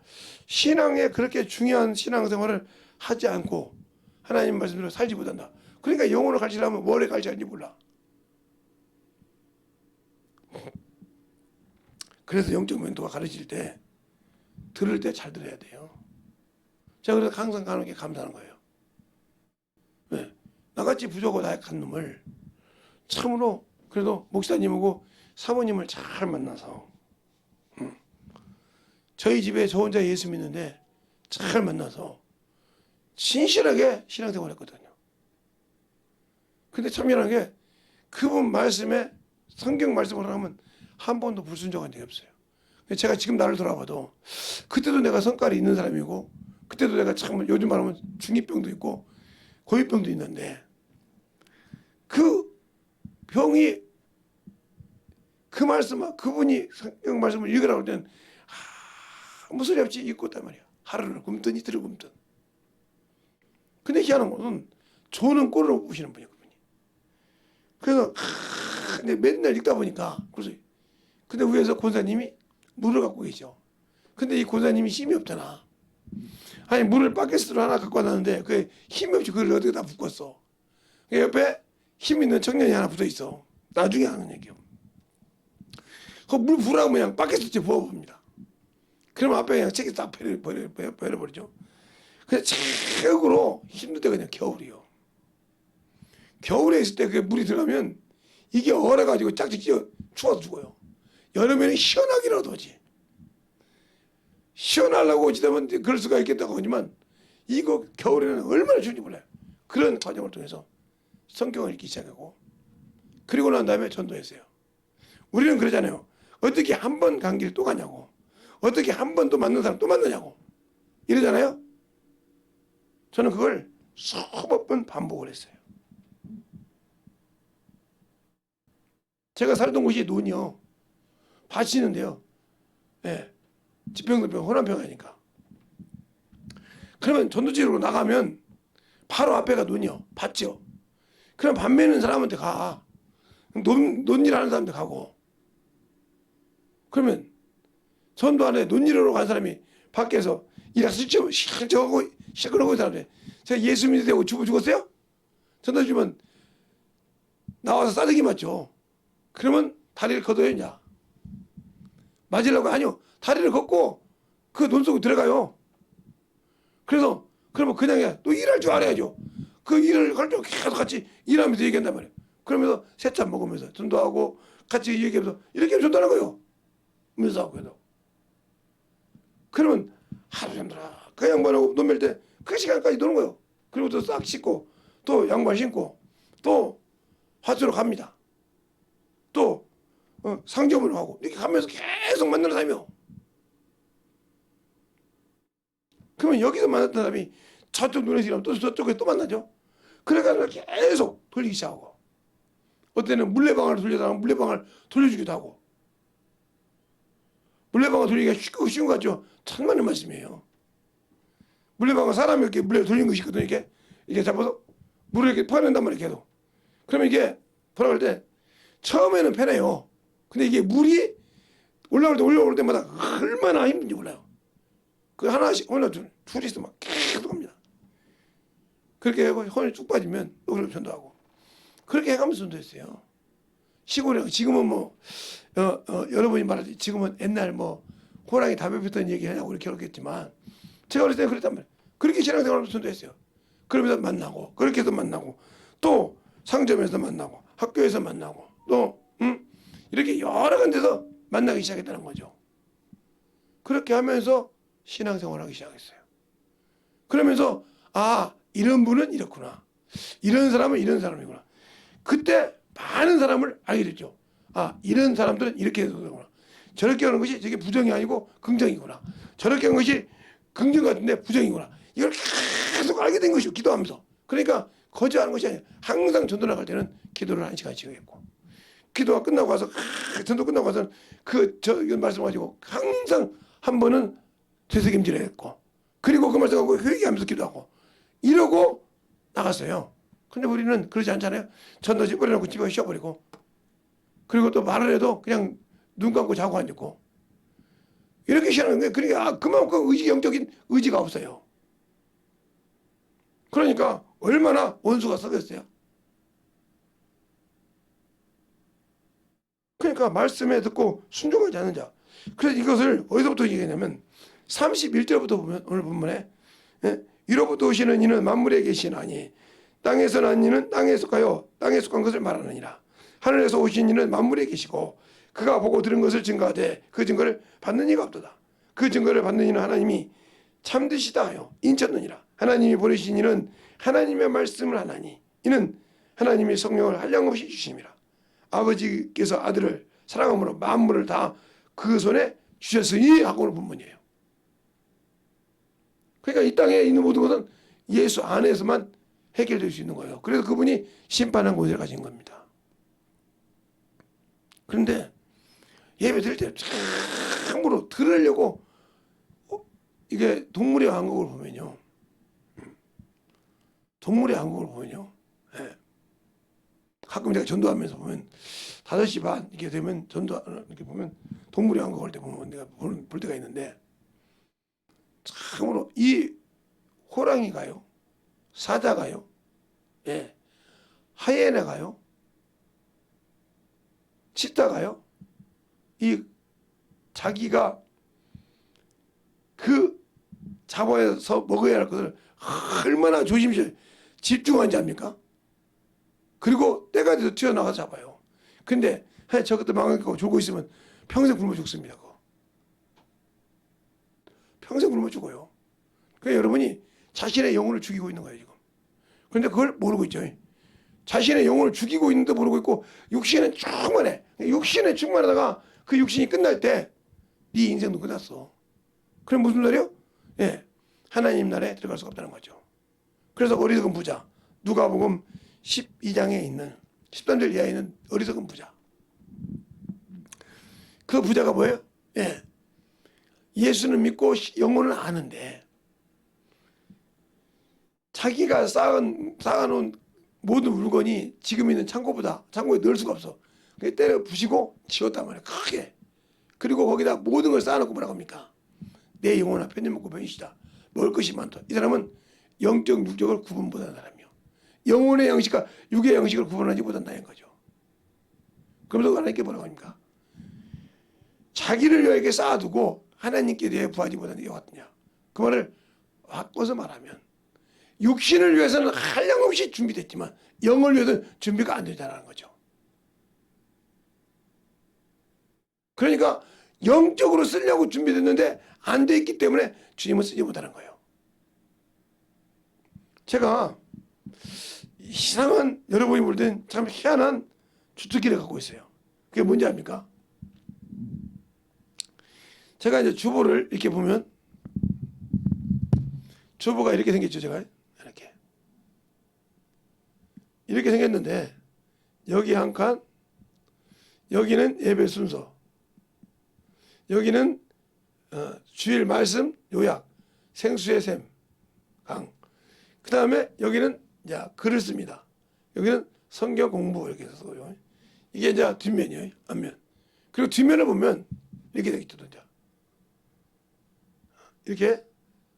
신앙에 그렇게 중요한 신앙생활을 하지 않고 하나님 말씀대로 살지 못한다. 그러니까 영혼을 가르치려면 뭐를 가르쳐야 할지 몰라. 그래서 영적 멘토가 가르칠 때 들을 때 잘 들어야 돼요. 제가 그래서 항상 가는 게 감사하는 거예요. 네. 나같이 부족하고 나약한 놈을 참으로 그래도 목사님하고 사모님을 잘 만나서 저희 집에 저 혼자 예수 믿는데 잘 만나서 진실하게 신앙생활 했거든요. 근데 참여한 게 그분 말씀에 성경 말씀을 하면 한 번도 불순종한 적이 없어요. 제가 지금 나를 돌아봐도 그때도 내가 성깔이 있는 사람이고 그때도 내가 참 요즘 말하면 중2병도 있고 고2병도 있는데 그 병이 그 말씀 그분이 성경 말씀을 읽으라고 할 때는 아무 소리 없이 읽고 있단 말이야. 하루를 굶든 이틀을 굶든. 근데 희한한 것은 조는 꼴을 못 보시는 분이야 그분이. 그래서 근데 맨날 읽다 보니까 그래서 근데 위에서 권사님이 물을 갖고 계셔. 근데 이 권사님이 힘이 없잖아. 아니 물을 바켓으로 하나 갖고 왔는데 그 힘이 없이 그걸 어떻게 다 붓겠어. 옆에 힘 있는 청년이 하나 붙어 있어. 나중에 하는 얘기요. 그 물 부으라고 그냥 바켓에 부어봅니다. 그러면 앞에 그냥 책이 딱 버려버리죠. 그냥 최고로 힘들 때 그냥 겨울이요. 겨울에 있을 때 그 물이 들어가면 이게 얼어가지고 짝짝 찢어 추워서 죽어요. 여름에는 시원하기라도 하지. 시원하려고 어찌되면 그럴 수가 있겠다고 하지만 이거 겨울에는 얼마나 추운지 몰라요. 그런 과정을 통해서 성경을 읽기 시작하고 그리고 난 다음에 전도했어요. 우리는 그러잖아요. 어떻게 한 번 간 길 또 가냐고. 어떻게 한 번 또 만난 사람 또 만나냐고. 이러잖아요. 저는 그걸 수백 번 반복을 했어요. 제가 살던 곳이 논이요. 밭이 있는데요. 예. 지평선평 호남평야니까. 그러면 전도지로 나가면 바로 앞에가 논이요. 밭이요. 그럼 밭 매는 사람한테 가. 논일하는 사람한테 가고. 그러면 전도안에 논일하러 간 사람이 밖에서 일해서 저거 시끄러운 사람들. 제가 예수 믿으려고 죽었어요? 전도 주면 나와서 싸대기 맞죠. 그러면 다리를 걷어야 이제. 맞으려고 아니요. 다리를 걷고 그 논 속에 들어가요. 그래서 그러면 그냥 해. 또 일할 줄 알아야죠. 그 일을 할 때 계속 같이 일하면서 얘기한단 말이에요. 그러면서 새참 먹으면서 전도하고 같이 얘기하면서 이렇게 전도하는 거예요. 면서하고 해도. 그러면 하루 종일아 그 양반하고 논 멜 때 그 시간까지 노는 거예요. 그리고 또 싹 씻고 또 양말 신고 또 화수로 갑니다. 또 상점을 하고 이렇게 가면서 계속 만나는 사람이요. 그러면 여기서 만났던 사람이 저쪽 눈에 지나면 또 저쪽에 또 만나죠. 그래가지고 계속 돌리기 시작하고 어때는 물레방아를 돌려다가 물레방아를 돌려주기도 하고 물레방아 돌리기가 쉬운 거 같죠. 천만의 말씀이에요. 물레방아 사람이 이렇게 물레 돌린 것이 있거든요. 이렇게 잡아서 물을 이렇게 퍼낸단 말이에요. 계속. 그러면 이게 돌아갈 때 처음에는 편해요. 근데 이게 물이 올라올 때마다 얼마나 힘든지 몰라요. 그 하나씩 혼자 둘이서 막 계속 합니다. 그렇게 하고 혼이 쭉 빠지면 여기로 전도하고 그렇게 해가면서 전도했어요. 시골에 지금은 뭐 여러분이 말하지 지금은 옛날 뭐 호랑이 담배 피웠던 얘기 하냐고 이렇게 그렇겠지만 제가 어렸을 때 그랬단 말이에요. 그렇게 신앙생활을 전도했어요. 그러면서 만나고 그렇게 해서 만나고 또 상점에서 만나고 학교에서 만나고 또 이렇게 여러 군데서 만나기 시작했다는 거죠. 그렇게 하면서 신앙생활을 하기 시작했어요. 그러면서 아 이런 분은 이렇구나. 이런 사람은 이런 사람이구나. 그때 많은 사람을 알게 됐죠. 아 이런 사람들은 이렇게 해서 그러구나. 저렇게 하는 것이 저게 부정이 아니고 긍정이구나. 저렇게 하는 것이 긍정 같은데 부정이구나. 이걸 계속 알게 된 것이고 기도하면서. 그러니까 거절하는 것이 아니라 항상 전도 나갈 때는 기도를 1시간씩 했고 기도가 끝나고 와서 전도 끝나고 와서 저 말씀 가지고 항상 한 번은 되새김질을 했고 그리고 그 말씀 갖고 회개하면서 기도하고 이러고 나갔어요. 근데 우리는 그러지 않잖아요. 전도지 버려놓고 집에 쉬어버리고 그리고 또 말을 해도 그냥 눈 감고 자고 앉고 이렇게 시작하는 거예요. 그러니까 그만큼 영적인 의지가 없어요. 그러니까 얼마나 원수가 썩였어요. 그러니까 말씀에 듣고 순종하지 않는 자. 그래서 이것을 어디서부터 얘기하냐면 31절부터 보면 오늘 본문에 위로부터 오시는 이는 만물에 계시나니 땅에서 난 이는 땅에 속하여 땅에 속한 것을 말하느니라. 하늘에서 오신 이는 만물에 계시고 그가 보고 들은 것을 증거하되 그 증거를 받는 이가 없도다. 그 증거를 받는 이는 하나님이 참되시다 하여 인쳤느니라. 하나님이 보내신 이는 하나님의 말씀을 하나니 이는 하나님이 성령을 한량없이 주심이라. 아버지께서 아들을 사랑함으로 만물을 다 그 손에 주셨으니 하고는 본문이에요. 그러니까 이 땅에 있는 모든 것은 예수 안에서만 해결될 수 있는 거예요. 그래서 그분이 심판한 곳에 가신 겁니다. 그런데 예배 드릴 때 참으로 들으려고 이게 동물의 왕국을 보면요. 동물의 왕국을 보면요. 예. 가끔 제가 전도하면서 보면 5시 반 이렇게 되면 전도 이렇게 보면 동물의 왕국 할 때 보면 내가 볼 때가 있는데 참으로 이 호랑이가요. 사자가요. 예. 하이에나가요. 치타가요. 이 자기가 그 잡아서 먹어야 할 것을 얼마나 조심스레 집중한지 압니까? 그리고 때가 돼서 튀어나가서 잡아요. 근데 저것도 망하고 졸고 있으면 평생 굶어 죽습니다. 그거. 평생 굶어 죽어요. 그러니까 여러분이 자신의 영혼을 죽이고 있는 거예요 지금. 그런데 그걸 모르고 있죠. 자신의 영혼을 죽이고 있는데 모르고 있고 육신은 충만해. 육신에 충만하다가 그 육신이 끝날 때 네 인생도 끝났어. 그럼 무슨 말이요? 예, 하나님 나라에 들어갈 수가 없다는 거죠. 그래서 어리석은 부자 누가복음 12장에 있는 13절 이하에 있는 어리석은 부자. 그 부자가 뭐예요? 예, 예수는 믿고 영혼은 아는데 자기가 쌓아놓은 모든 물건이 지금 있는 창고에 넣을 수가 없어. 그게 때려 부시고 지웠단 말이야. 크게. 그리고 거기다 모든 걸 쌓아놓고 뭐라고 합니까? 내 영혼아 편히 먹고 편히쉬다. 먹을 것이 많다. 이 사람은 영적 육적을 구분 못하는 사람이요. 영혼의 양식과 육의 양식을 구분하지 못한다는 거죠. 그러면서 하나님께 뭐라고 합니까? 자기를 여에게 쌓아두고 하나님께 대해 구하지 못하는 게 어떠냐. 그 말을 바꿔서 말하면 육신을 위해서는 한량없이 준비됐지만 영을 위해서는 준비가 안 되다는 거죠. 그러니까 영적으로 쓰려고 준비됐는데 안 돼 있기 때문에 주님은 쓰지 못하는 거예요. 제가 이상한 여러분이 볼 땐 참 희한한 주특기를 갖고 있어요. 그게 뭔지 압니까? 제가 이제 주보를 이렇게 보면 주보가 이렇게 생겼죠. 제가 이렇게 생겼는데 여기 한 칸, 여기는 예배 순서, 여기는 주일 말씀 요약, 생수의 샘, 강. 그 다음에 여기는 이제 글을 씁니다. 여기는 성경 공부 이렇게 써요. 이게 이제 뒷면이에요. 앞면. 그리고 뒷면을 보면 이렇게 되겠죠. 이렇게.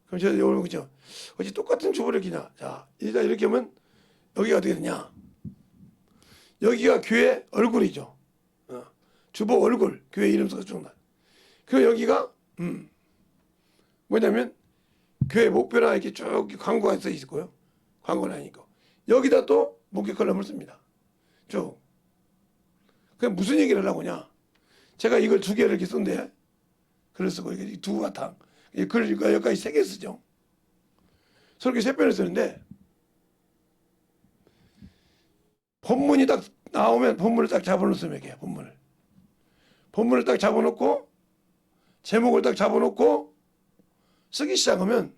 그럼 제가 이걸 보죠. 어찌 똑같은 주보를 기냐. 자, 일단 이렇게 하면 여기가 어떻게 되냐. 여기가 교회 얼굴이죠. 주보 얼굴, 교회 이름 써서 쭉 나. 그리고 여기가 뭐냐면 교회 목표나 이렇게 쭉 광고가 써 있고요. 광고는 아니고 여기다 또 목회 컬럼을 씁니다. 쭉. 그럼 무슨 얘기를 하려고 하냐? 제가 이걸 두 개를 이렇게 쓴데 글을 쓰고 이게 두 바탕. 글을 여기까지 세 개 쓰죠. 서로 이렇게 세 편을 쓰는데 본문이 딱 나오면 본문을 딱 잡아놓으면 이렇게 본문을 딱 잡아놓고 제목을 딱 잡아놓고 쓰기 시작하면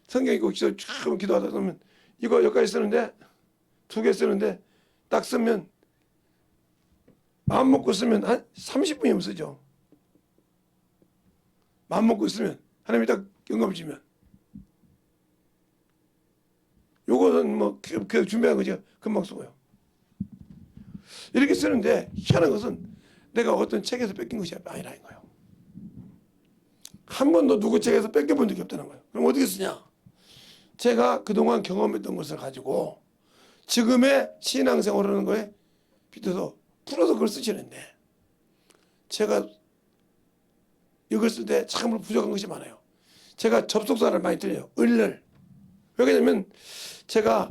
성경 읽고 쭉 기도하다 보면 이거 여기까지 쓰는데 두 개 쓰는데 딱 쓰면 마음 먹고 쓰면 한 30분이면 쓰죠. 마음 먹고 쓰면 하나님이 딱 영감을 주면 요거는 뭐 그 준비한 거지 금방 쓰고요. 이렇게 쓰는데 희한한 것은 내가 어떤 책에서 뺏긴 것이 아니라는 거예요. 한 번도 누구 책에서 뺏겨본 적이 없다는 거예요. 그럼 어떻게 쓰냐? 제가 그동안 경험했던 것을 가지고 지금의 신앙생활을 하는 거에 빗어서 풀어서 그걸 쓰시는데 제가 이걸 쓸 때 참으로 부족한 것이 많아요. 제가 접속사를 많이 틀려요. 을을. 왜 그러냐면 제가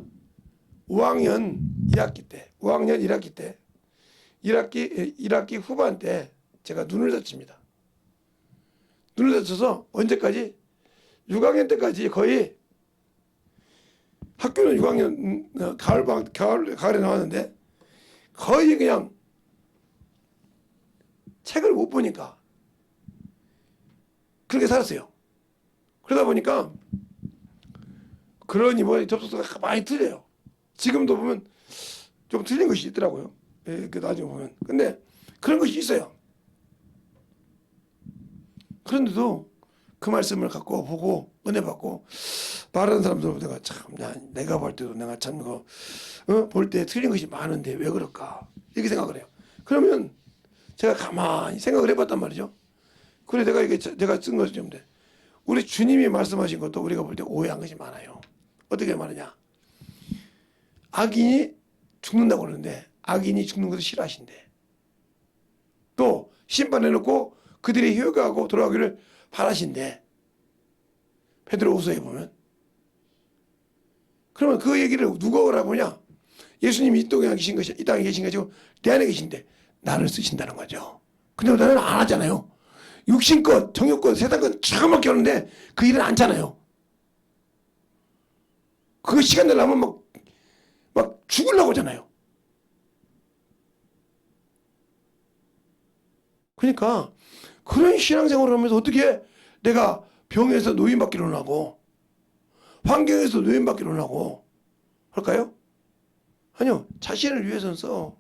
5학년 1학기 때 1학기 후반 때 제가 눈을 다칩니다. 눈을 다쳐서 언제까지? 6학년 때까지 거의 학교는 6학년 가을에 나왔는데 거의 그냥 책을 못 보니까 그렇게 살았어요. 그러다 보니까 그러니 뭐 접속사가 많이 틀려요. 지금도 보면 좀 틀린 것이 있더라고요. 그 나중에 보면. 근데 그런 것이 있어요. 그런데도 그 말씀을 갖고 보고 은혜 받고 말하는 사람들 내가 참 내가 볼 때도 내가 참 그거 볼 때 틀린 것이 많은데 왜 그럴까 이렇게 생각을 해요. 그러면 제가 가만히 생각을 해봤단 말이죠. 그래 내가 쓴 것이 좀 돼. 우리 주님이 말씀하신 것도 우리가 볼 때 오해한 것이 많아요. 어떻게 말하냐? 악인이 죽는다고 그러는데 악인이 죽는 것을 싫어하신대. 또 심판해놓고 그들이 회개하고 돌아가기를 바라신대. 베드로후서에 보면. 그러면 그 얘기를 누가 하라고 하냐? 예수님이 이 땅에 계신 것이 이 땅에 계신 것이고 내 안에 계신데 나를 쓰신다는 거죠. 근데 나는 안 하잖아요. 육신껏 정욕껏 세상껏 처음밖에 하는데 그 일은 않잖아요. 그 시간 되려면 막 죽으려고 하잖아요. 그러니까 그런 신앙생활을 하면서 어떻게 내가 병에서 노인받기로 하고 환경에서 노인받기로 하고 할까요? 아니요. 자신을 위해서는 써.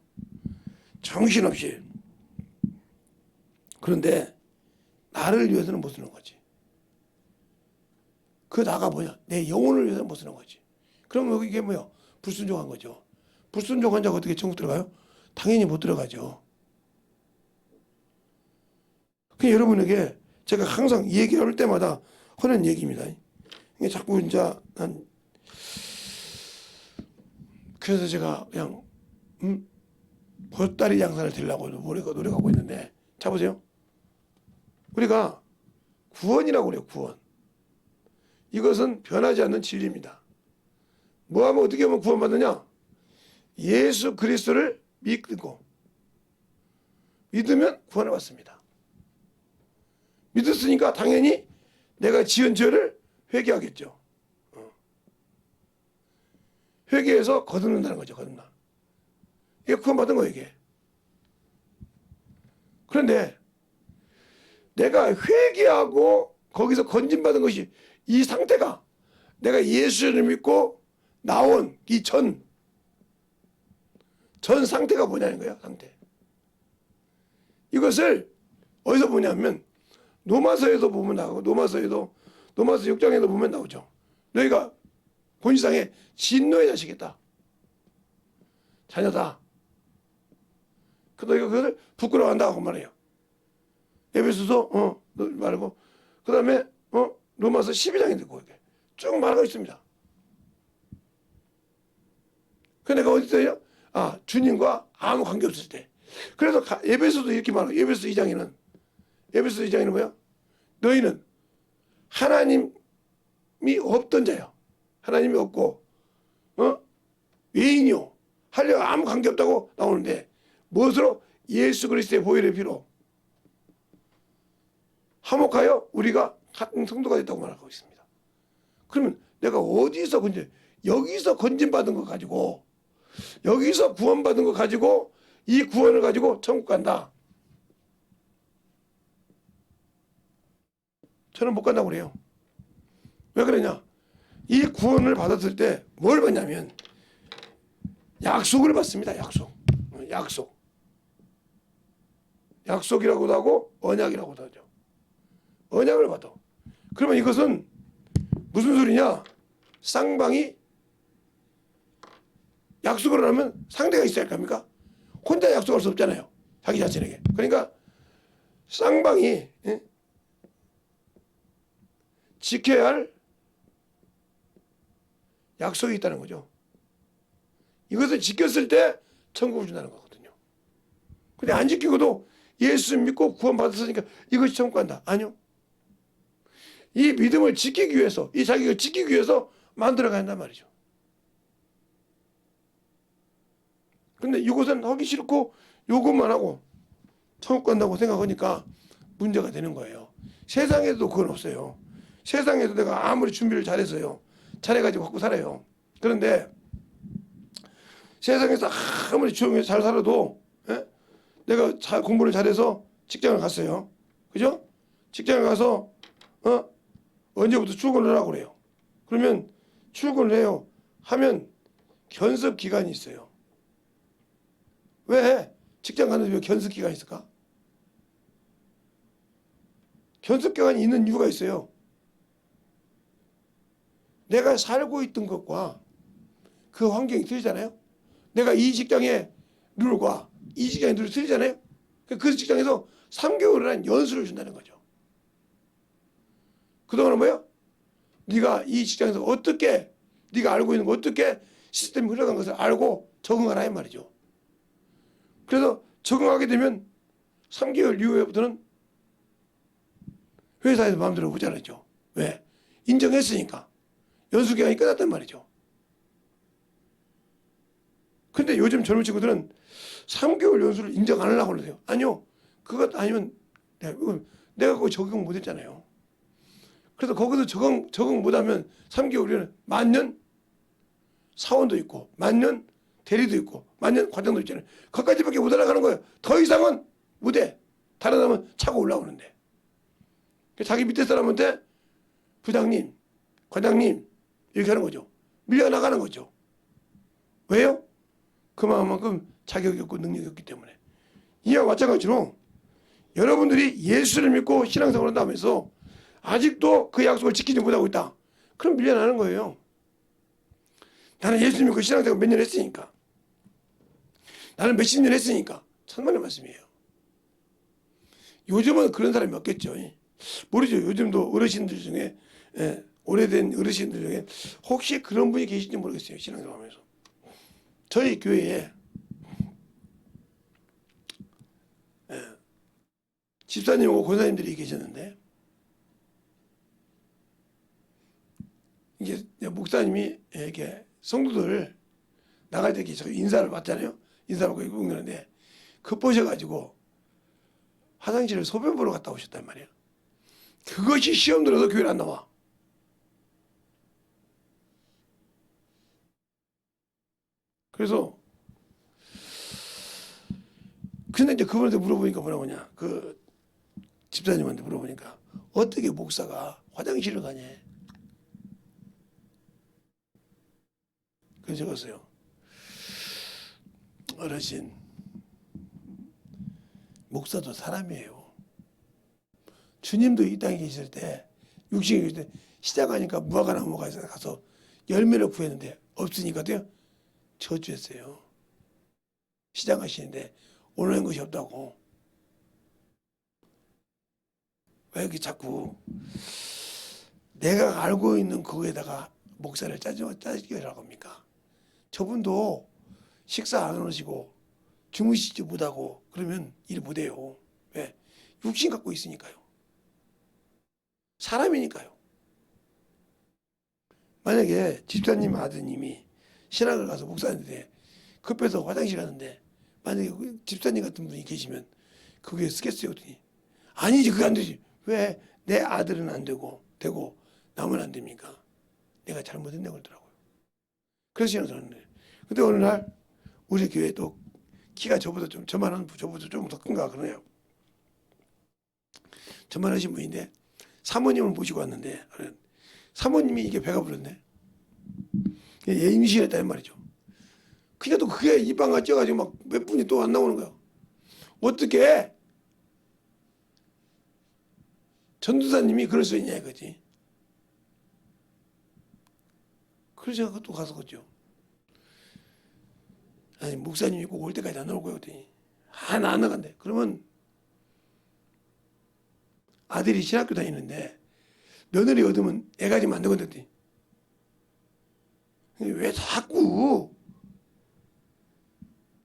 정신없이. 그런데 나를 위해서는 못 쓰는 거지. 그 나가 뭐냐? 내 영혼을 위해서는 못 쓰는 거지. 그러면 이게 뭐야? 불순종한 거죠. 불순종한 자가 어떻게 천국 들어가요? 당연히 못 들어가죠. 그 여러분에게 제가 항상 이 얘기할 때마다 하는 얘기입니다. 이게 자꾸 이제 난 그래서 제가 그냥 보따리 양산을 들려고 노력하고 있는데, 자 보세요. 우리가 구원이라고 그래요. 구원. 이것은 변하지 않는 진리입니다. 뭐하면 어떻게 하면 구원받느냐? 예수 그리스도를 믿고 믿으면 구원을 받습니다. 믿었으니까 당연히 내가 지은 죄를 회개하겠죠. 회개해서 거듭는다는 거죠. 거듭나. 이게 구원받은 거예요. 이게. 그런데 내가 회개하고 거기서 건진받은 것이, 이 상태가 내가 예수를 믿고 나온 이 전 상태가 뭐냐는 거야. 상태. 이것을 어디서 보냐면 로마서에도 보면 나오고, 로마서 6장에도 보면 나오죠. 너희가 본시상에 진노의 자식이다. 자녀다. 너희가 그것을 부끄러워한다고 말해요. 에베소서 말고, 그 다음에 로마서 12장에 듣고 쭉 말하고 있습니다. 그 내가 어디 있어요? 주님과 아무 관계 없을 때. 그래서 에베소도 이렇게 말해요. 에베소 2장에는 뭐야? 너희는 하나님이 없던 자요. 하나님이 없고 외인이요. 하려 아무 관계 없다고 나오는데, 무엇으로? 예수 그리스도의 보혈의 피로 화목하여 우리가 같은 성도가 됐다고 말하고 있습니다. 그러면 내가 어디서 여기서 건진받은 거 가지고, 여기서 구원받은 거 가지고, 이 구원을 가지고 천국 간다. 저는 못 간다고 그래요. 왜 그러냐? 이 구원을 받았을 때 뭘 받냐면 약속을 받습니다. 약속이라고도 하고 언약이라고도 하죠. 언약을 받아. 그러면 이것은 무슨 소리냐? 쌍방이 약속을 하면 상대가 있어야 할 겁니까? 혼자 약속할 수 없잖아요. 자기 자신에게. 그러니까 쌍방이 지켜야 할 약속이 있다는 거죠. 이것을 지켰을 때 천국을 준다는 거거든요. 근데 안 지키고도 예수 믿고 구원 받았으니까 이것이 천국 간다. 아니요. 이 믿음을 지키기 위해서, 이 자격을 지키기 위해서 만들어가야 한단 말이죠. 근데 이것은 하기 싫고 요것만 하고 천국 간다고 생각하니까 문제가 되는 거예요. 세상에도 그건 없어요. 세상에도 내가 아무리 준비를 잘했어요. 잘해가지고 갖고 살아요. 그런데 세상에서 아무리 조용히 잘 살아도 내가 공부를 잘해서 직장을 갔어요. 그죠? 직장을 가서 언제부터 출근을 하라고 그래요. 그러면 출근을 해요. 하면 견습 기간이 있어요. 왜? 직장 가는데 왜 견습 기간이 있을까? 견습 기간이 있는 이유가 있어요. 내가 살고 있던 것과 그 환경이 틀리잖아요. 내가 이 직장의 룰과 이 직장의 룰이 틀리잖아요. 그 직장에서 3개월이라는 연수를 준다는 거죠. 그동안은 뭐야? 네가 이 직장에서 어떻게, 네가 알고 있는 거 어떻게 시스템이 흘러간 것을 알고 적응하라 이 말이죠. 그래서 적응하게 되면 3개월 이후부터는 회사에서 마음대로 보지 않았죠. 왜? 인정했으니까. 연수기간이 끝났단 말이죠. 근데 요즘 젊은 친구들은 3개월 연수를 인정 안 하려고 그러세요. 아니요. 그것 아니면 내가 거기 적응 못 했잖아요. 그래서 거기서 적응 못하면 3개월이면 만년 사원도 있고, 만년 대리도 있고, 만년 과장도 있잖아요. 거기까지밖에 못 올라가는 거예요. 더 이상은 못해. 다른 사람은 차고 올라오는데. 자기 밑에 사람한테 부장님, 과장님 이렇게 하는 거죠. 밀려나가는 거죠. 왜요? 그만큼 자격이 없고 능력이 없기 때문에. 이와 마찬가지로 여러분들이 예수를 믿고 신앙생활을 한다면서 아직도 그 약속을 지키지 못하고 있다. 그럼 밀려나는 거예요. 나는 예수 믿고 신앙생활 몇 년 했으니까. 나는 몇십 년 했으니까. 천만의 말씀이에요. 요즘은 그런 사람이 없겠죠. 모르죠. 요즘도 어르신들 중에 오래된 어르신들 중에 혹시 그런 분이 계신지 모르겠어요. 신앙생활 하면서. 저희 교회에 집사님하고 권사님들이 계셨는데 이게 목사님이 이렇게 성도들 나갈 때 계속 인사를 받잖아요. 인사를 받고 있는데 급하셔가지고 화장실을 소변 보러 갔다 오셨단 말이에요. 그것이 시험 들어서 교회를 안 나와. 그래서 근데 이제 그분한테 물어보니까 뭐냐 그 집사님한테 물어보니까 어떻게 목사가 화장실을 가냐. 그래서 적었어요. 어르신, 목사도 사람이에요. 주님도 이 땅에 계실 때 육신에 계실 때 시작하니까 무화과 나무가 가서 열매를 구했는데 없으니까요 저주했어요. 시작하시는데 오는 것이 없다고. 왜 이렇게 자꾸 내가 알고 있는 거기에다가 목사를 짜증이라고 합니까? 저분도 식사 안 하시고 주무시지 못하고 그러면 일 못해요. 왜? 육신 갖고 있으니까요. 사람이니까요. 만약에 집사님 아드님이 신학을 가서 목사인데 급해서 화장실 가는데 만약에 그 집사님 같은 분이 계시면 그게 쓰겠어요? 그랬더니 아니지 그게 안 되지. 왜 내 아들은 안 되고 남은 안 됩니까? 내가 잘못했네 그러더라고요. 그래서 신앙생활을 근데 어느 날 우리 교회 또 키가 저보다 좀 저만한 저보다 좀 더 큰가 그러네요. 저만하신 분인데 사모님을 모시고 왔는데 사모님이 이게 배가 불렀네. 임신했다는 말이죠. 그냥 또 그게 입방아 쪄가지고 막 몇 분이 또 안 나오는 거야. 어떻게 전도사님이 그럴 수 있냐 이거지. 그래서 또 가서 그죠. 아니 목사님이 꼭 올 때까지 안 나올 거야 그랬더니 나 안 나간대. 그러면 아들이 신학교 다니는데 며느리 얻으면 애가 지면 안 되거든. 왜 자꾸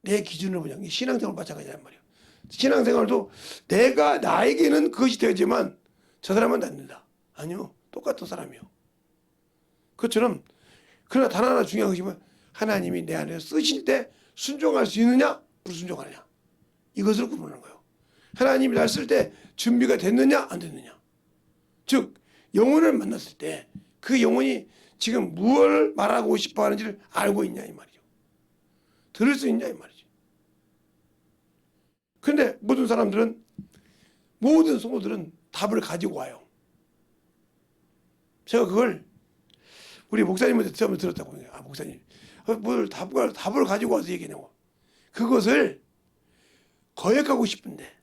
내 기준을 보냐. 신앙생활 마찬가지란 말이야. 신앙생활도 내가 나에게는 그것이 되지만 저 사람은 안 된다. 아니요. 똑같은 사람이요. 그것처럼 그러나 단 하나 중요한 것이면 하나님이 내 안에 쓰실 때 순종할 수 있느냐 불순종하느냐 이것을 구분하는 거예요. 하나님이 날 쓸 때 준비가 됐느냐 안 됐느냐. 즉 영혼을 만났을 때 그 영혼이 지금 무엇을 말하고 싶어 하는지를 알고 있냐 이 말이죠. 들을 수 있냐 이 말이죠. 그런데 모든 성도들은 답을 가지고 와요. 제가 그걸 우리 목사님한테 처음 들었다고 해요. 목사님 뭘 답을 가지고 와서 얘기하냐고. 그것을 거역하고 싶은데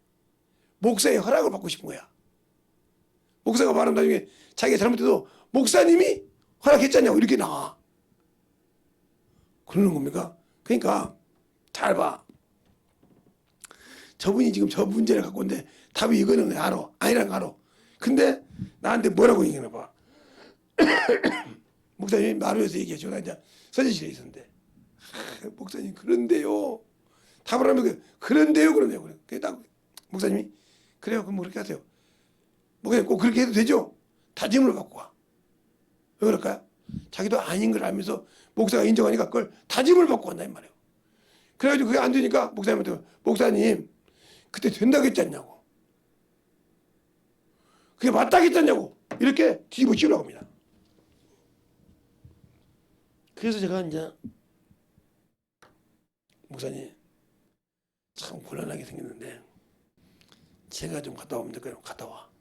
목사의 허락을 받고 싶은 거야. 목사가 말하면 나중에 자기가 잘못해도 목사님이 허락했잖냐고 이렇게 나와. 그러는 겁니까? 그러니까 잘 봐. 저분이 지금 저 문제를 갖고 있는데 답이 이거는 알아. 아니라는 거 알아. 근데 나한테 뭐라고 얘기하나 봐. 목사님 마루에서 얘기해. 나 이제 서재실에 있었는데 목사님 그런데요. 답을 하면 그런데요. 그래 딱 목사님이 그래요. 그럼 뭐 그렇게 하세요. 목사님 꼭 그렇게 해도 되죠. 다짐을 갖고 와. 왜 그럴까요? 자기도 아닌 걸 알면서 목사가 인정하니까 그걸 다짐을 받고 간다 이 말이에요. 그래가지고 그게 안 되니까 목사님한테 목사님 그때 된다고 했지 않냐고. 그게 맞다고 했잖냐고. 이렇게 뒤집어 씌우려고 합니다. 그래서 제가 이제 목사님 참 곤란하게 생겼는데 제가 좀 갔다 오면 될까요? 갔다 와.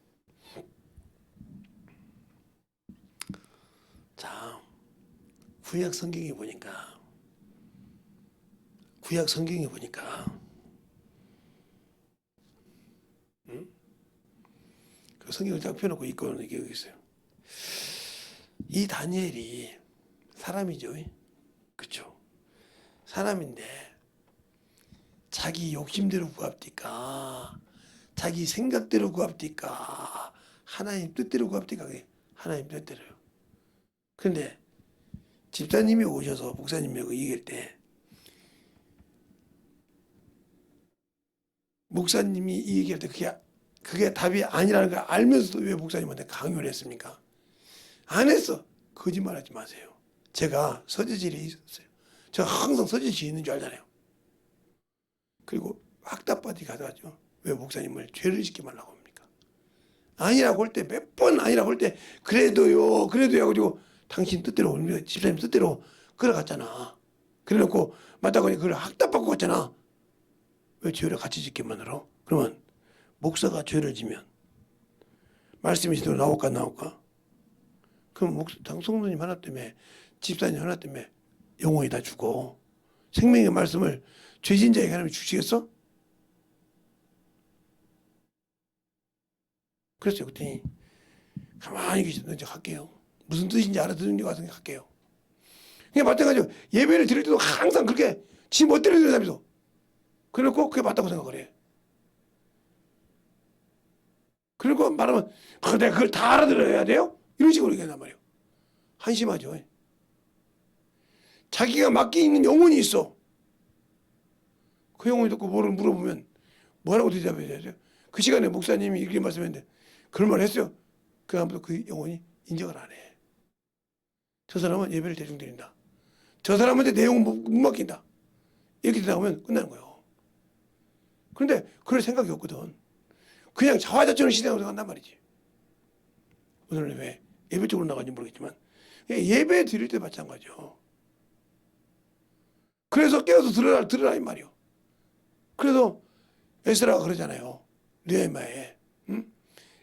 자, 구약 성경에 보니까 성경을 딱 펴놓고 읽고는 이게 있어요. 이 다니엘이 사람이죠. 그렇죠. 사람인데 자기 욕심대로 구합니까? 자기 생각대로 구합니까? 하나님 뜻대로 구합니까? 그게 하나님 뜻대로요. 그런데 집사님이 오셔서 목사님하고 얘기할 때 목사님이 이 얘기할 때 그게 답이 아니라는 걸 알면서도 왜 목사님한테 강요를 했습니까? 안 했어. 거짓말하지 마세요. 제가 서재질이 있었어요. 제가 항상 서재질이 있는 줄 알잖아요. 그리고 확답받이 가져가죠. 왜 목사님을 죄를 짓게 말라고 합니까? 아니라고 할 때 몇 번 아니라고 할 때 그래도요 해가지고 당신 뜻대로 우리 집사님 뜻대로 걸어갔잖아. 그래놓고 맞다고 하니 그걸 확답받고 갔잖아. 왜 죄를 같이 짓게 만들어? 그러면 목사가 죄를 지면 말씀이 제대로 나올까? 그럼 성도님 하나 때문에 집사님 하나 때문에 영혼이 다 죽어. 생명의 말씀을 죄진 자에게 하나님이 주시겠어? 그랬어요. 그랬더니 가만히 계시던데 갈게요. 무슨 뜻인지 알아듣는 게 와서 갈게요. 그게 마찬가지로 예배를 드릴 때도 항상 그렇게 지 멋대로 드린다면서. 그래놓고 그게 맞다고 생각을 해. 그리고 말하면 내가 그걸 다 알아들어야 돼요? 이런 식으로 얘기한단 말이에요. 한심하죠. 자기가 맡겨 있는 영혼이 있어. 그 영혼이 듣고 뭐를 물어보면 뭐라고 대답해야 돼요? 그 시간에 목사님이 이렇게 말씀했는데 그런 말 했어요. 그 다음부터 그 영혼이 인정을 안 해. 저 사람은 예배를 대충 드린다. 저 사람한테 내용을 못 맡긴다. 이렇게 되나오면 끝나는 거예요. 그런데 그럴 생각이 없거든. 그냥 자화자찬으로 시대하고 간단 말이지. 오늘은 왜 예배 쪽으로 나간지 모르겠지만 예배 드릴 때 마찬가지죠. 그래서 깨어서 들으라 이 말이요. 그래서 에스라가 그러잖아요. 느헤미야에. 응?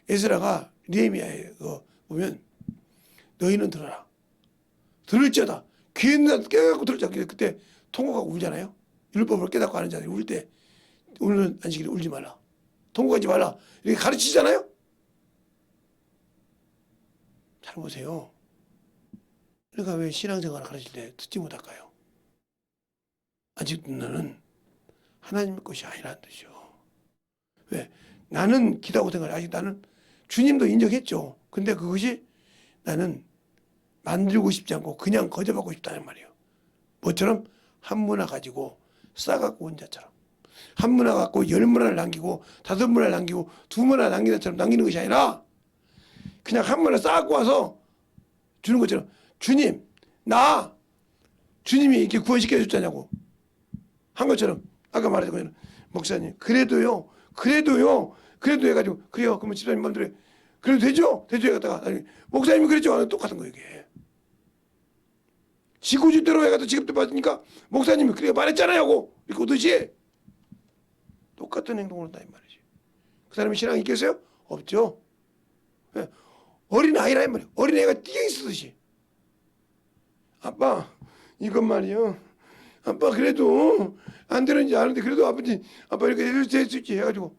에스라가 느헤미야에 보면 너희는 들어라. 들을지어다. 귀에 있는 깨닫고 들을지어다. 그때 통곡하고 울잖아요. 율법을 깨닫고 하는 자들이 울 때 오늘은 안식일에 울지 말라. 통곡하지 말라. 이렇게 가르치잖아요. 잘 보세요. 그러니까 왜 신앙생활을 가르칠 때 듣지 못할까요? 아직 나는 하나님의 것이 아니라는 뜻이요. 왜? 나는 기다고 생각해. 아직 나는 주님도 인정했죠. 근데 그것이 나는 만들고 싶지 않고 그냥 거저받고 싶다는 말이에요. 뭐처럼 한 문화 가지고 싸갖고 온 자처럼. 한 문화 갖고 10문화를 남기고 5문화를 남기고 2문화를 남기는 것처럼 남기는 것이 아니라 그냥 한 문화 싸갖고 와서 주는 것처럼 주님 주님이 이렇게 구원시켜 줬잖냐고 한 것처럼 아까 말했던 것처럼 목사님 그래도 해가지고 그래요. 그러면 집사님 마음대로 그래도 되죠 해갔다가 목사님이 그랬죠. 똑같은 거예요 이게. 지구주대로 해가지고 지급도 받으니까 목사님이 그래 말했잖아요 하고 이렇게 오듯이 똑같은 행동을 한다 이 말이지. 그 사람이 신앙이 있겠어요? 없죠. 어린아이라 이 말이에요. 어린애가 뛰어 있듯이 아빠 이것 말이요. 아빠 그래도 안 되는지 아는데 그래도 아빠 이렇게 해줄 수 있지 해가지고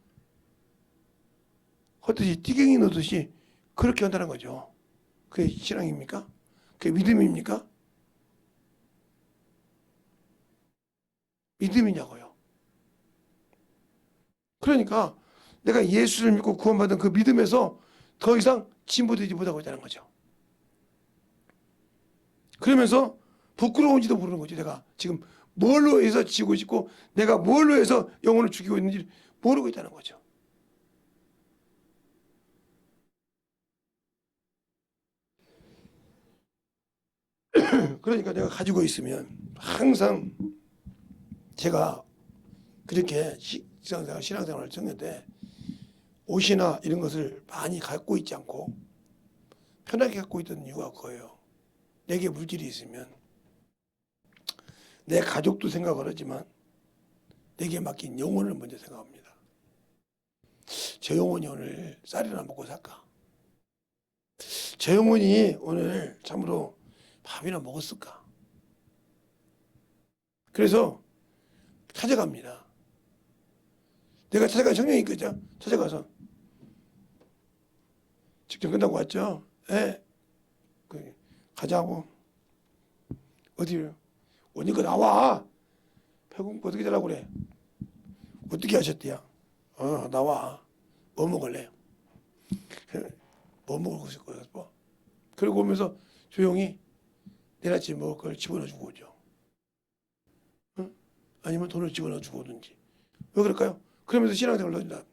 헛듯이 띠갱이 넣듯이 그렇게 한다는 거죠. 그게 신앙입니까? 그게 믿음입니까? 믿음이냐고요. 그러니까 내가 예수를 믿고 구원받은 그 믿음에서 더 이상 진보되지 못하고 있다는 거죠. 그러면서 부끄러운지도 모르는 거죠. 내가 지금 뭘로 해서 지고 있고 내가 뭘로 해서 영혼을 죽이고 있는지 모르고 있다는 거죠. 그러니까 내가 가지고 있으면 항상 제가 그렇게 신앙생활을 정했는데 옷이나 이런 것을 많이 갖고 있지 않고 편하게 갖고 있던 이유가 그거예요. 내게 물질이 있으면 내 가족도 생각을 하지만 내게 맡긴 영혼을 먼저 생각합니다. 저 영혼이 오늘 쌀이나 먹고 살까? 저 영혼이 오늘 참으로 밥이나 먹었을까? 그래서 찾아갑니다. 내가 찾아간 성령이 있겠죠? 찾아가서 직전 끝나고 왔죠. 예. 가자고. 어디요? 오니까 나와. 배고프면 어떻게 되라고 그래? 어떻게 하셨대요? 나와. 뭐 먹을래? 뭐 먹을 거야? 뭐. 그리고 오면서 조용히 내일 아침 먹을 걸 집어넣어 주고 오죠. 응? 아니면 돈을 집어넣어 주고 오든지. 왜 그럴까요? 그러면서 신앙생활을 넣는다.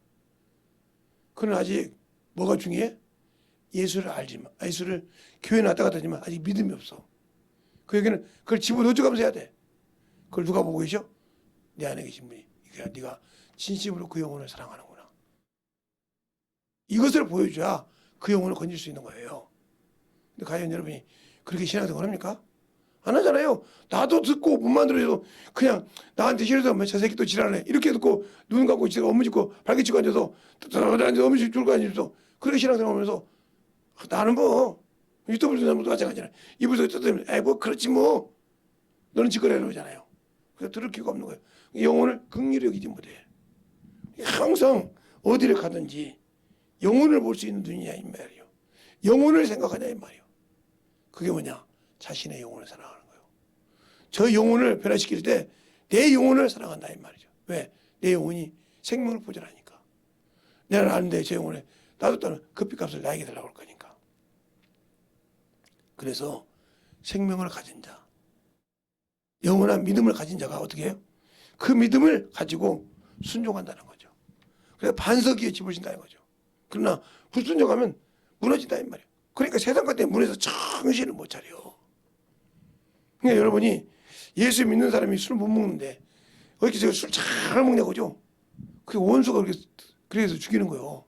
그는 아직 뭐가 중요해? 예수를 알지만, 예수를 교회 왔다 갔다 하지만 아직 믿음이 없어. 그 얘기는 그걸 집어넣어 주면서 해야 돼. 그걸 누가 보고 계셔? 내 안에 계신 분이. 그러니까 네가 진심으로 그 영혼을 사랑하는구나. 이것을 보여줘야 그 영혼을 건질 수 있는 거예요. 근데 과연 여러분이 그렇게 신앙생활 합니까? 안 하잖아요. 나도 듣고 못만 들어도 그냥 나한테 싫어서 저 새끼 또 지랄하네. 이렇게 듣고 눈 감고 지가 업무 짓고 발기 치고 앉아서 업무 줄거 아니면서 그렇게 신앙생활 하면서 나는 뭐 유튜브를 듣는 것도 마찬가지잖아요. 이불 속에 떠들면 에이 뭐 그렇지 뭐 너는 짓거리를 하잖아요. 그래서 들을 기회가 없는 거예요. 영혼을 긍휼히 여기지 못해. 항상 어디를 가든지 영혼을 볼 수 있는 눈이냐 이 말이에요. 영혼을 생각하냐 이 말이에요. 그게 뭐냐? 자신의 영혼을 사랑하는 거예요. 저 영혼을 변화시킬 때 내 영혼을 사랑한다 이 말이죠. 왜? 내 영혼이 생명을 보존하니까. 내가 아는데 제 영혼에 놔뒀다는 그 핏값을 나에게 달라고 할 거니까. 그래서 생명을 가진 자, 영원한 믿음을 가진 자가 어떻게 해요? 그 믿음을 가지고 순종한다는 거죠. 그래서 반석 위에 집을 진다는 거죠. 그러나 불순종하면 무너진다 이 말이에요. 그러니까 세상 같은 문에서 정신을 못 차려. 그러니까 여러분이 예수 믿는 사람이 술 못 먹는데 왜 이렇게 술 잘 먹냐고죠. 그 원수가 그렇게 그래서 죽이는 거예요.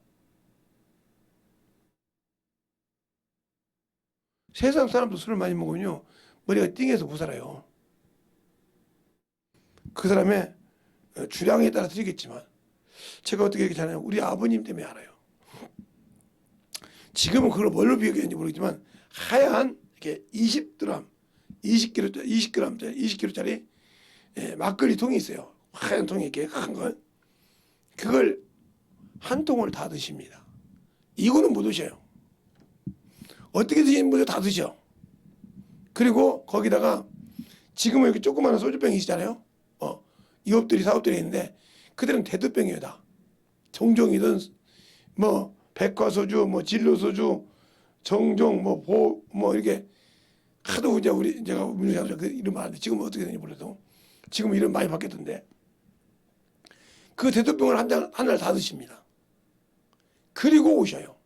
세상 사람도 술을 많이 먹으면요 머리가 띵해서 못 살아요. 그 사람의 주량에 따라 틀리겠지만 제가 어떻게 얘기하냐면 우리 아버님 때문에 알아요. 지금은 그걸 뭘로 비교했는지 모르겠지만 하얀 이렇게 20g, 20kg짜리 막걸리 통이 있어요. 하얀 통이 이렇게 큰 걸. 그걸 한 통을 다 드십니다. 이거는 못 드셔요. 어떻게 드시는 분들 다 드셔. 그리고 거기다가 지금은 이렇게 조그마한 소주병이 있잖아요. 이업들이 사업들이 있는데 그들은 대두병이에요 다. 정종이든 뭐 백화소주, 뭐 진로소주, 정종, 뭐 이렇게 하도 이제 제가 민주사회에서 그 이름 아는데 지금은 어떻게 되는지 몰라도 지금 이름 많이 바뀌었던데 그 대두병을 하나를 다 드십니다. 그리고 오셔요.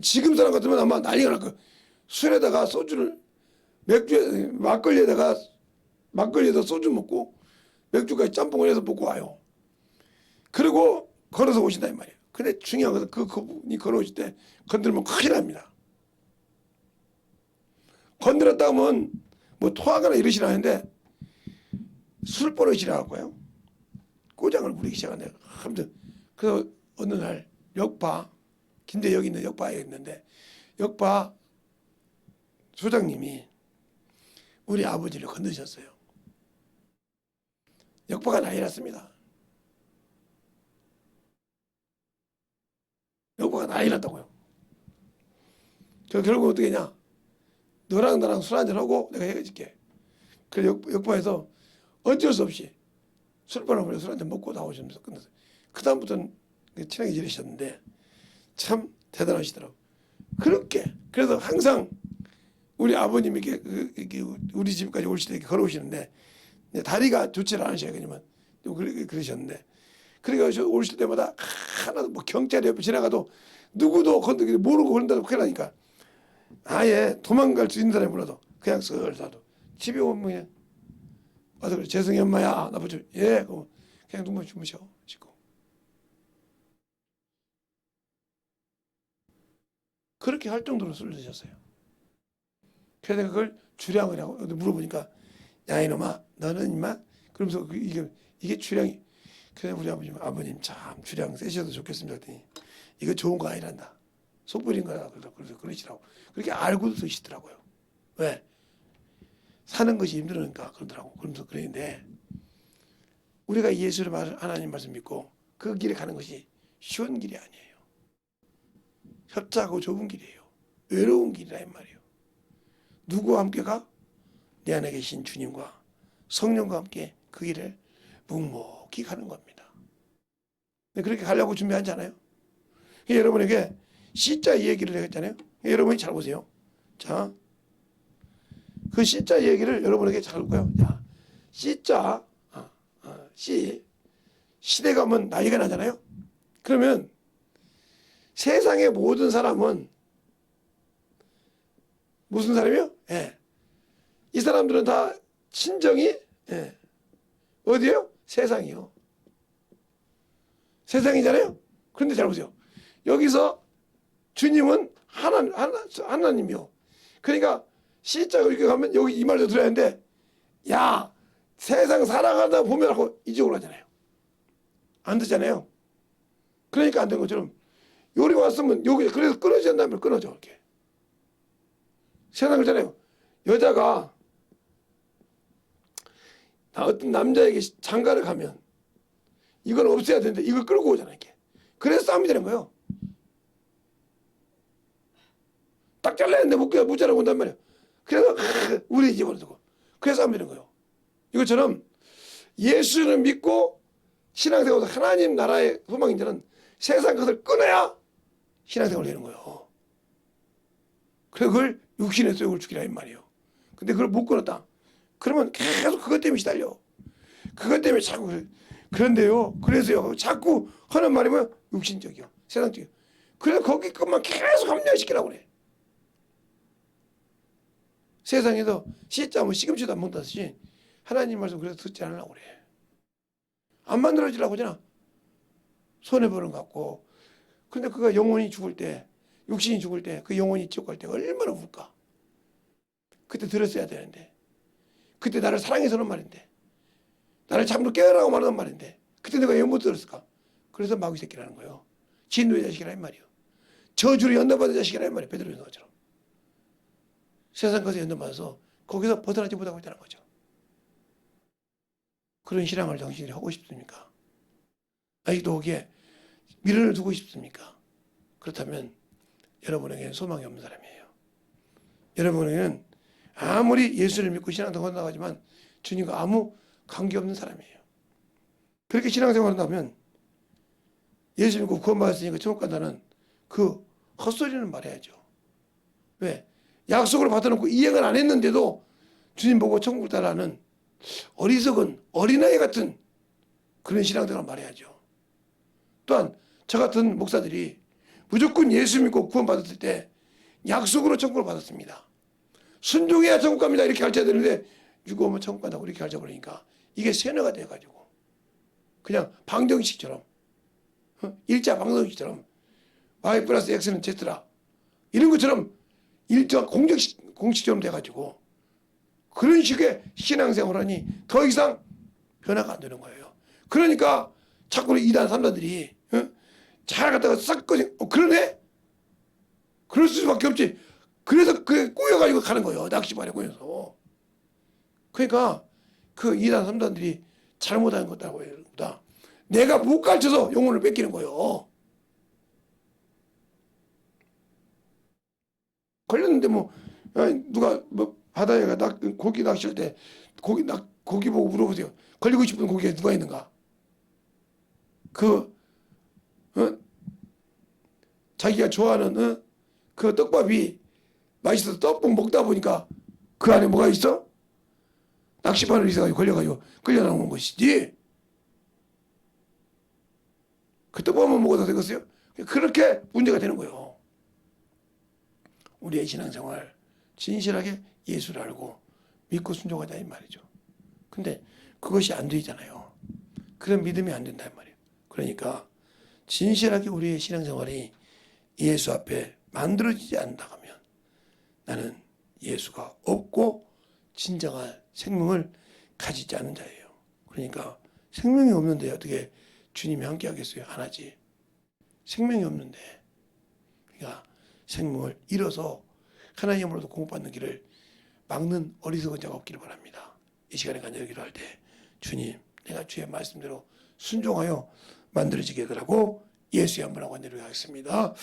지금 사람 같으면 아마 난리가 날 거예요. 술에다가 소주를 막걸리에다 소주 먹고 맥주까지 짬뽕을 해서 먹고 와요. 그리고 걸어서 오신다 이 말이에요. 근데 중요한 것은 그분이 걸어오실 때 건들면 큰일 납니다. 건드렸다 하면 뭐 토하거나 이러시라는데 술버릇이라고요. 꼬장을 부리기 시작한대요. 아무튼 그래서 어느 날 김대 여기 있는 역파에 있는데 역파 소장님이 우리 아버지를 건드셨어요. 역파가 난리 났습니다. 역파가 난리 났다고요. 결국 어떻게 했냐? 너랑 나랑 술 한잔 하고 내가 헤어질게. 그래서 역파에서 어쩔 수 없이 술바람을 술 한잔 먹고 나오시면서 끝났어요. 그 다음부터는 친하게 지내셨는데 참 대단하시더라고요. 그래서 항상 우리 아버님이 이렇게 우리 집까지 오실 때 이렇게 걸어오시는데 다리가 좋지를 않으셔요. 그러면 그러셨는데 그러니까 오실 때마다 하나도 뭐 경찰이 옆에 지나가도 누구도 건드리지 모르고 그런다고 큰일 나니까 아예 도망갈 수 있는 사람이 몰라도 그냥 쓱 사도 집에 오면 그냥 와서 그래 재성이 엄마야 나 보죠. 예 그냥 누구만 주무셔 씻고 그렇게 할 정도로 술을 드셨어요. 그래서 그걸 주량을 하고 물어보니까 야 이놈아 너는 임마 그러면서 이게 주량이 그래 우리 아버님 참 주량 세셔도 좋겠습니다 했더니 이거 좋은 거 아니란다 속 부린 거다 그래서 그러시라고 그렇게 알고도 드시더라고요. 왜? 사는 것이 힘들으니까 그러더라고. 그러면서 그랬는데 우리가 하나님 말씀 믿고 그 길에 가는 것이 쉬운 길이 아니에요. 협착하고 좁은 길이에요. 외로운 길이라 이 말이에요. 누구와 함께 가? 내 안에 계신 주님과 성령과 함께 그 길을 묵묵히 가는 겁니다. 그렇게 가려고 준비하지 않아요? 여러분에게 C자 이 얘기를 했잖아요. 여러분이 잘 보세요. 자, 그 C자 이 얘기를 여러분에게 잘 볼까요? 자, C자, C, 시대 가면 나이가 나잖아요. 그러면 세상의 모든 사람은 무슨 사람이요? 예. 이 사람들은 다 친정이 어디요? 세상이요. 세상이잖아요. 그런데 잘 보세요. 여기서 주님은 하나님이요. 그러니까 C자가 이렇게 가면 여기 이 말도 들어야 하는데, 야, 세상 살아가다 보면 하고 이쪽으로 하잖아요. 안 되잖아요. 그러니까 안 된 것처럼 여기 왔으면 여기 그래서 끊어져야 한다면 끊어져 이렇게. 세상 그렇잖아요. 여자가 어떤 남자에게 장가를 가면 이걸 없애야 되는데 이걸 끌고 오잖아요. 이렇게. 그래서 싸움이 되는 거예요. 딱 잘라야는데 못 자라고 온단 말이에요. 그래서 우리 집으로 두고 그래서 싸움이 되는 거예요. 이것처럼 예수를 믿고 신앙생활에서 하나님 나라의 소망인자는 세상 것을 끊어야 신앙생활을 되는 거예요. 그래서 그걸 육신의 소욕을 죽이라 이 말이에요. 근데 그걸 못 끊었다. 그러면 계속 그것 때문에 시달려. 그것 때문에 자꾸 그런데요. 그래서요. 자꾸 하는 말이 뭐야? 육신적이요. 세상적이요. 그래서 거기 것만 계속 합리화시키라고 그래. 세상에서 씨짜면 시금치도 안 먹다시 하나님 말씀 그래서 듣지 않으려고 그래. 안 만들어지려고 하잖아. 손해보는 것 같고. 근데 그가 영혼이 죽을 때, 육신이 죽을 때, 그 영혼이 지옥 갈 때 얼마나 울까? 그때 들었어야 되는데. 그때 나를 사랑해서는 말인데. 나를 참으로 깨어나고 말하는 말인데. 그때 내가 왜 못 들었을까? 그래서 마귀 새끼라는 거예요. 진노의 자식이라는 말이에요. 저주를 연단받은 자식이라는 말이에요. 베드로 전서처럼. 세상 것에 연단받아서 거기서 벗어나지 못하고 있다는 거죠. 그런 신앙을 당신들이 하고 싶습니까? 아직도 거기에 미련을 두고 싶습니까? 그렇다면 여러분에게는 소망이 없는 사람이에요. 여러분에게는 아무리 예수를 믿고 신앙생활 한다고 하지만 주님과 아무 관계없는 사람이에요. 그렇게 신앙생활 한다면 예수 믿고 구원받았으니까 천국 간다는 그 헛소리는 말해야죠. 왜? 약속을 받아놓고 이행을 안 했는데도 주님 보고 천국을 따라하는 어리석은 어린아이 같은 그런 신앙생활을 말해야죠. 또한 저 같은 목사들이 무조건 예수 믿고 구원받았을 때 약속으로 천국을 받았습니다. 순종해야 천국 갑니다 이렇게 가르쳐야 되는데 유고하면 천국 간다고 이렇게 가르쳐버리니까 이게 세뇌가 돼가지고 그냥 방정식처럼 일자 방정식처럼 y 플러스 x는 z라 이런 것처럼 일정 공식처럼 돼가지고 그런 식의 신앙생활하니 더 이상 변화가 안 되는 거예요. 그러니까 자꾸 2단 3단들이 잘 갖다가 싹 꺼지 그러네? 그럴 수밖에 없지. 그래서 그게 꼬여가지고 가는 거예요. 낚시발에 꼬여서. 그러니까 그 2단 3단들이 잘못하는 것다고 해요. 내가 못 가르쳐서 영혼을 뺏기는 거예요. 걸렸는데 뭐 누가 뭐 바다에 고기 낚시할 때 고기 보고 물어보세요. 걸리고 싶은 고기가 누가 있는가? 자기가 좋아하는 그 떡밥이 맛있어서 떡국 먹다 보니까 그 안에 뭐가 있어? 낚시바늘 있어가지고 걸려가지고 끌려 나오는 것이지. 그 떡밥만 먹어도 되겠어요? 그렇게 문제가 되는 거예요. 우리의 신앙생활 진실하게 예수를 알고 믿고 순종하자 이 말이죠. 근데 그것이 안 되잖아요. 그런 믿음이 안 된다 이 말이에요. 그러니까 진실하게 우리의 신앙생활이 예수 앞에 만들어지지 않는다 하면 나는 예수가 없고 진정한 생명을 가지지 않는 자예요. 그러니까 생명이 없는데 어떻게 주님이 함께 하겠어요? 안 하지. 생명이 없는데 그러니까 생명을 잃어서 하나님으로부터 공급받는 길을 막는 어리석은 자가 없기를 바랍니다. 이 시간에 간절히 기도할 때 주님 내가 주의 말씀대로 순종하여 만들어지게 해달라고 예수의 한번 하고 내려가겠습니다.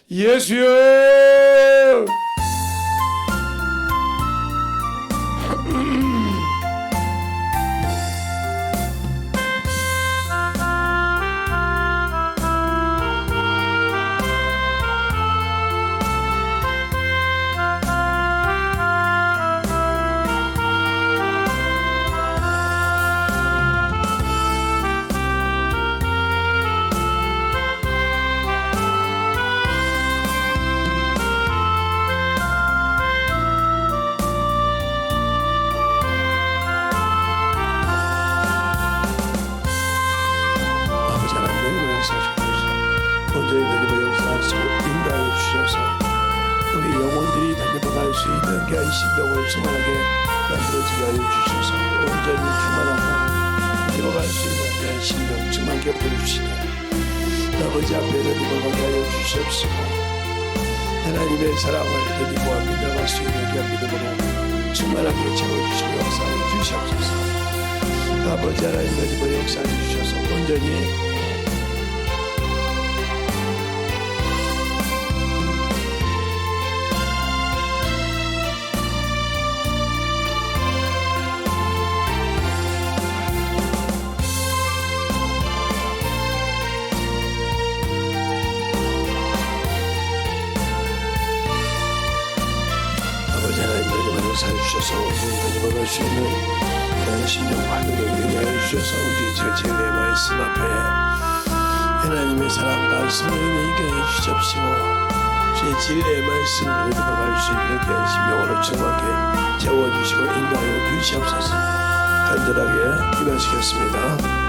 예수여. 온전히 달려볼 역사하시고 인도하여 주셔서 우리 영혼들이 달려갈 수 있는 귀한 심령을 충만하게 만들어지게 하여 주셔서 온전히 충만하고 달려갈 수 있는 귀한 심령 충만하게 보여주시되 아버지 앞에 달려가게 하여 주시옵시고 하나님의 사랑을 드리고 믿어갈 수 있는 귀한 믿음으로 충만하게 채워주시고 역사하여 주시옵소서. 아버지 하나님 달려볼 역사하여 주셔서 온전히 주셔서 우리 다니어갈 수 있는 그런 심령 활동을 위하여 주셔서 우리 전체의 말씀 앞에 하나님의 사랑과 성령의 인격해 주십시오. 주의 진리의 말씀을 다니어갈 수 있는 그런 심령으로 충만하게 채워주시고 인도하여 주시옵소서. 간절하게 기도하시겠습니다.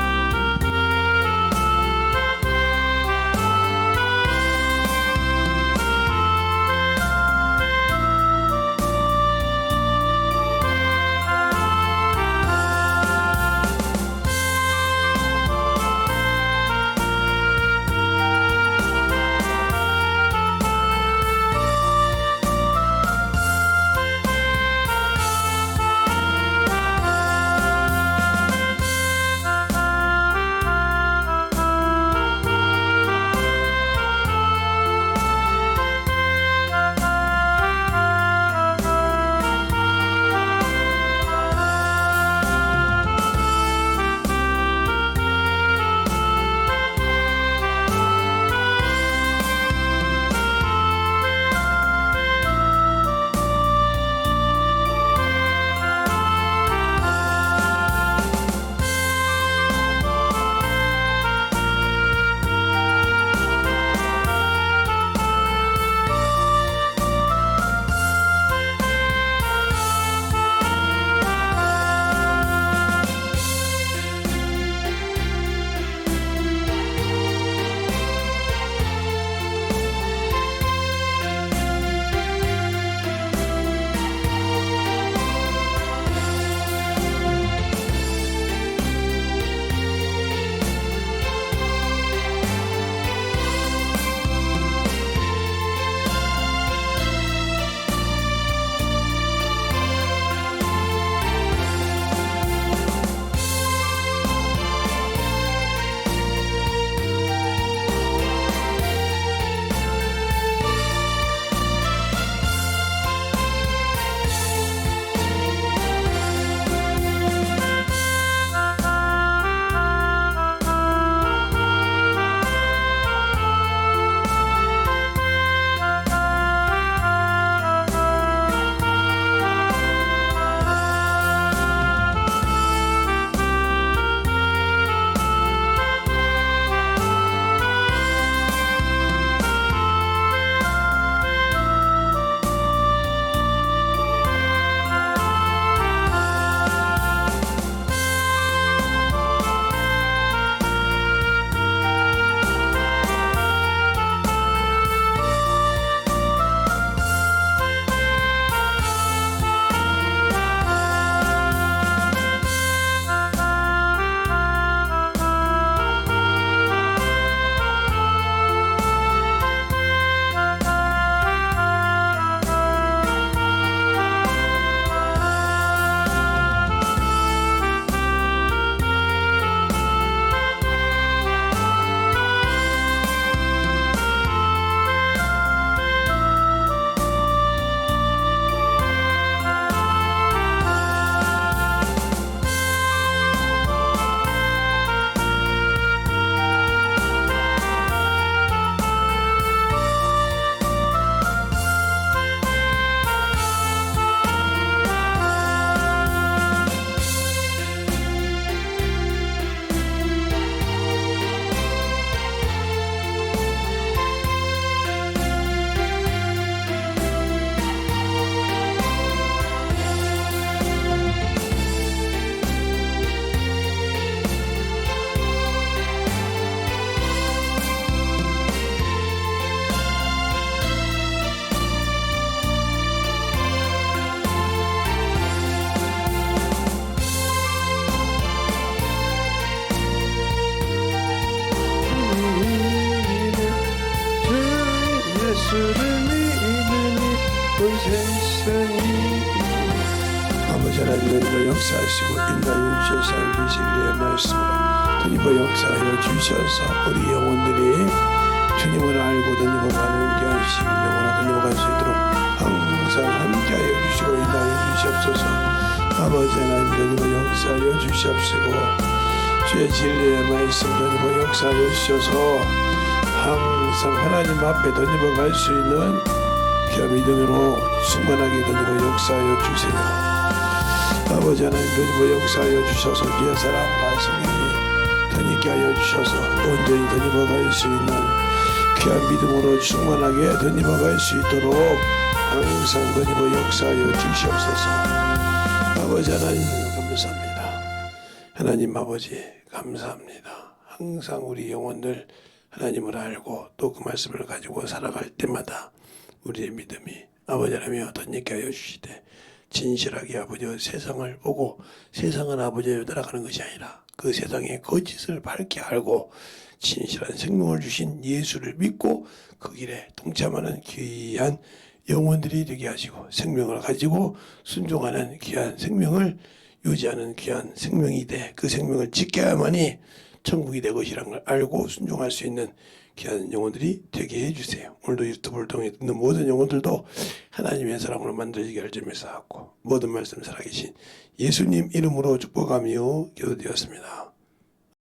온 세상이 아버지 하나님의 역사하시고 인도하여 주셔서 우리 진리의 말씀으로 주님의 역사하여 주셔서 우리 영혼들이 주님을 알고 주님을 가는 귀한 심령으로 주님을 갈 수 있도록 항상 함께하여 주시고 인도하여 주시옵소서. 아버지 하나님 주님의 역사하여 주시옵시고 주의 진리의 말씀 주님의 역사하여 주셔서 항상 하나님 앞에 주님을 갈 수 있는 귀한 믿음으로 충만하게 주님의 역사하여 주세요. 아버지 하나님 주님의 역사하여 주셔서 주의 사랑과 성령이 주님께 하여 주셔서 온전히 주님을 갈 수 있는 귀한 믿음으로 충만하게 주님을 갈 수 있도록 항상 주님의 역사하여 주시옵소서. 아버지 하나님 감사합니다. 하나님 아버지 감사합니다. 항상 우리 영혼들 하나님을 알고 또 그 말씀을 가지고 살아갈 때마다 우리의 믿음이 아버지 하나님이 주님께 하여 주시되 진실하게 아버지의 세상을 보고 세상은 아버지를 따라가는 것이 아니라 그 세상의 거짓을 밝게 알고 진실한 생명을 주신 예수를 믿고 그 길에 동참하는 귀한 영혼들이 되게 하시고 생명을 가지고 순종하는 귀한 생명을 유지하는 귀한 생명이 돼 그 생명을 지켜야만이 천국이 될 것이라는 걸 알고 순종할 수 있는 귀한 영혼들이 되게 해주세요. 오늘도 유튜브를 통해 듣는 모든 영혼들도 하나님의 사랑으로 만들어지게 할 점에서 하고 모든 말씀 살아계신 예수님 이름으로 축복하며 기도드렸습니다.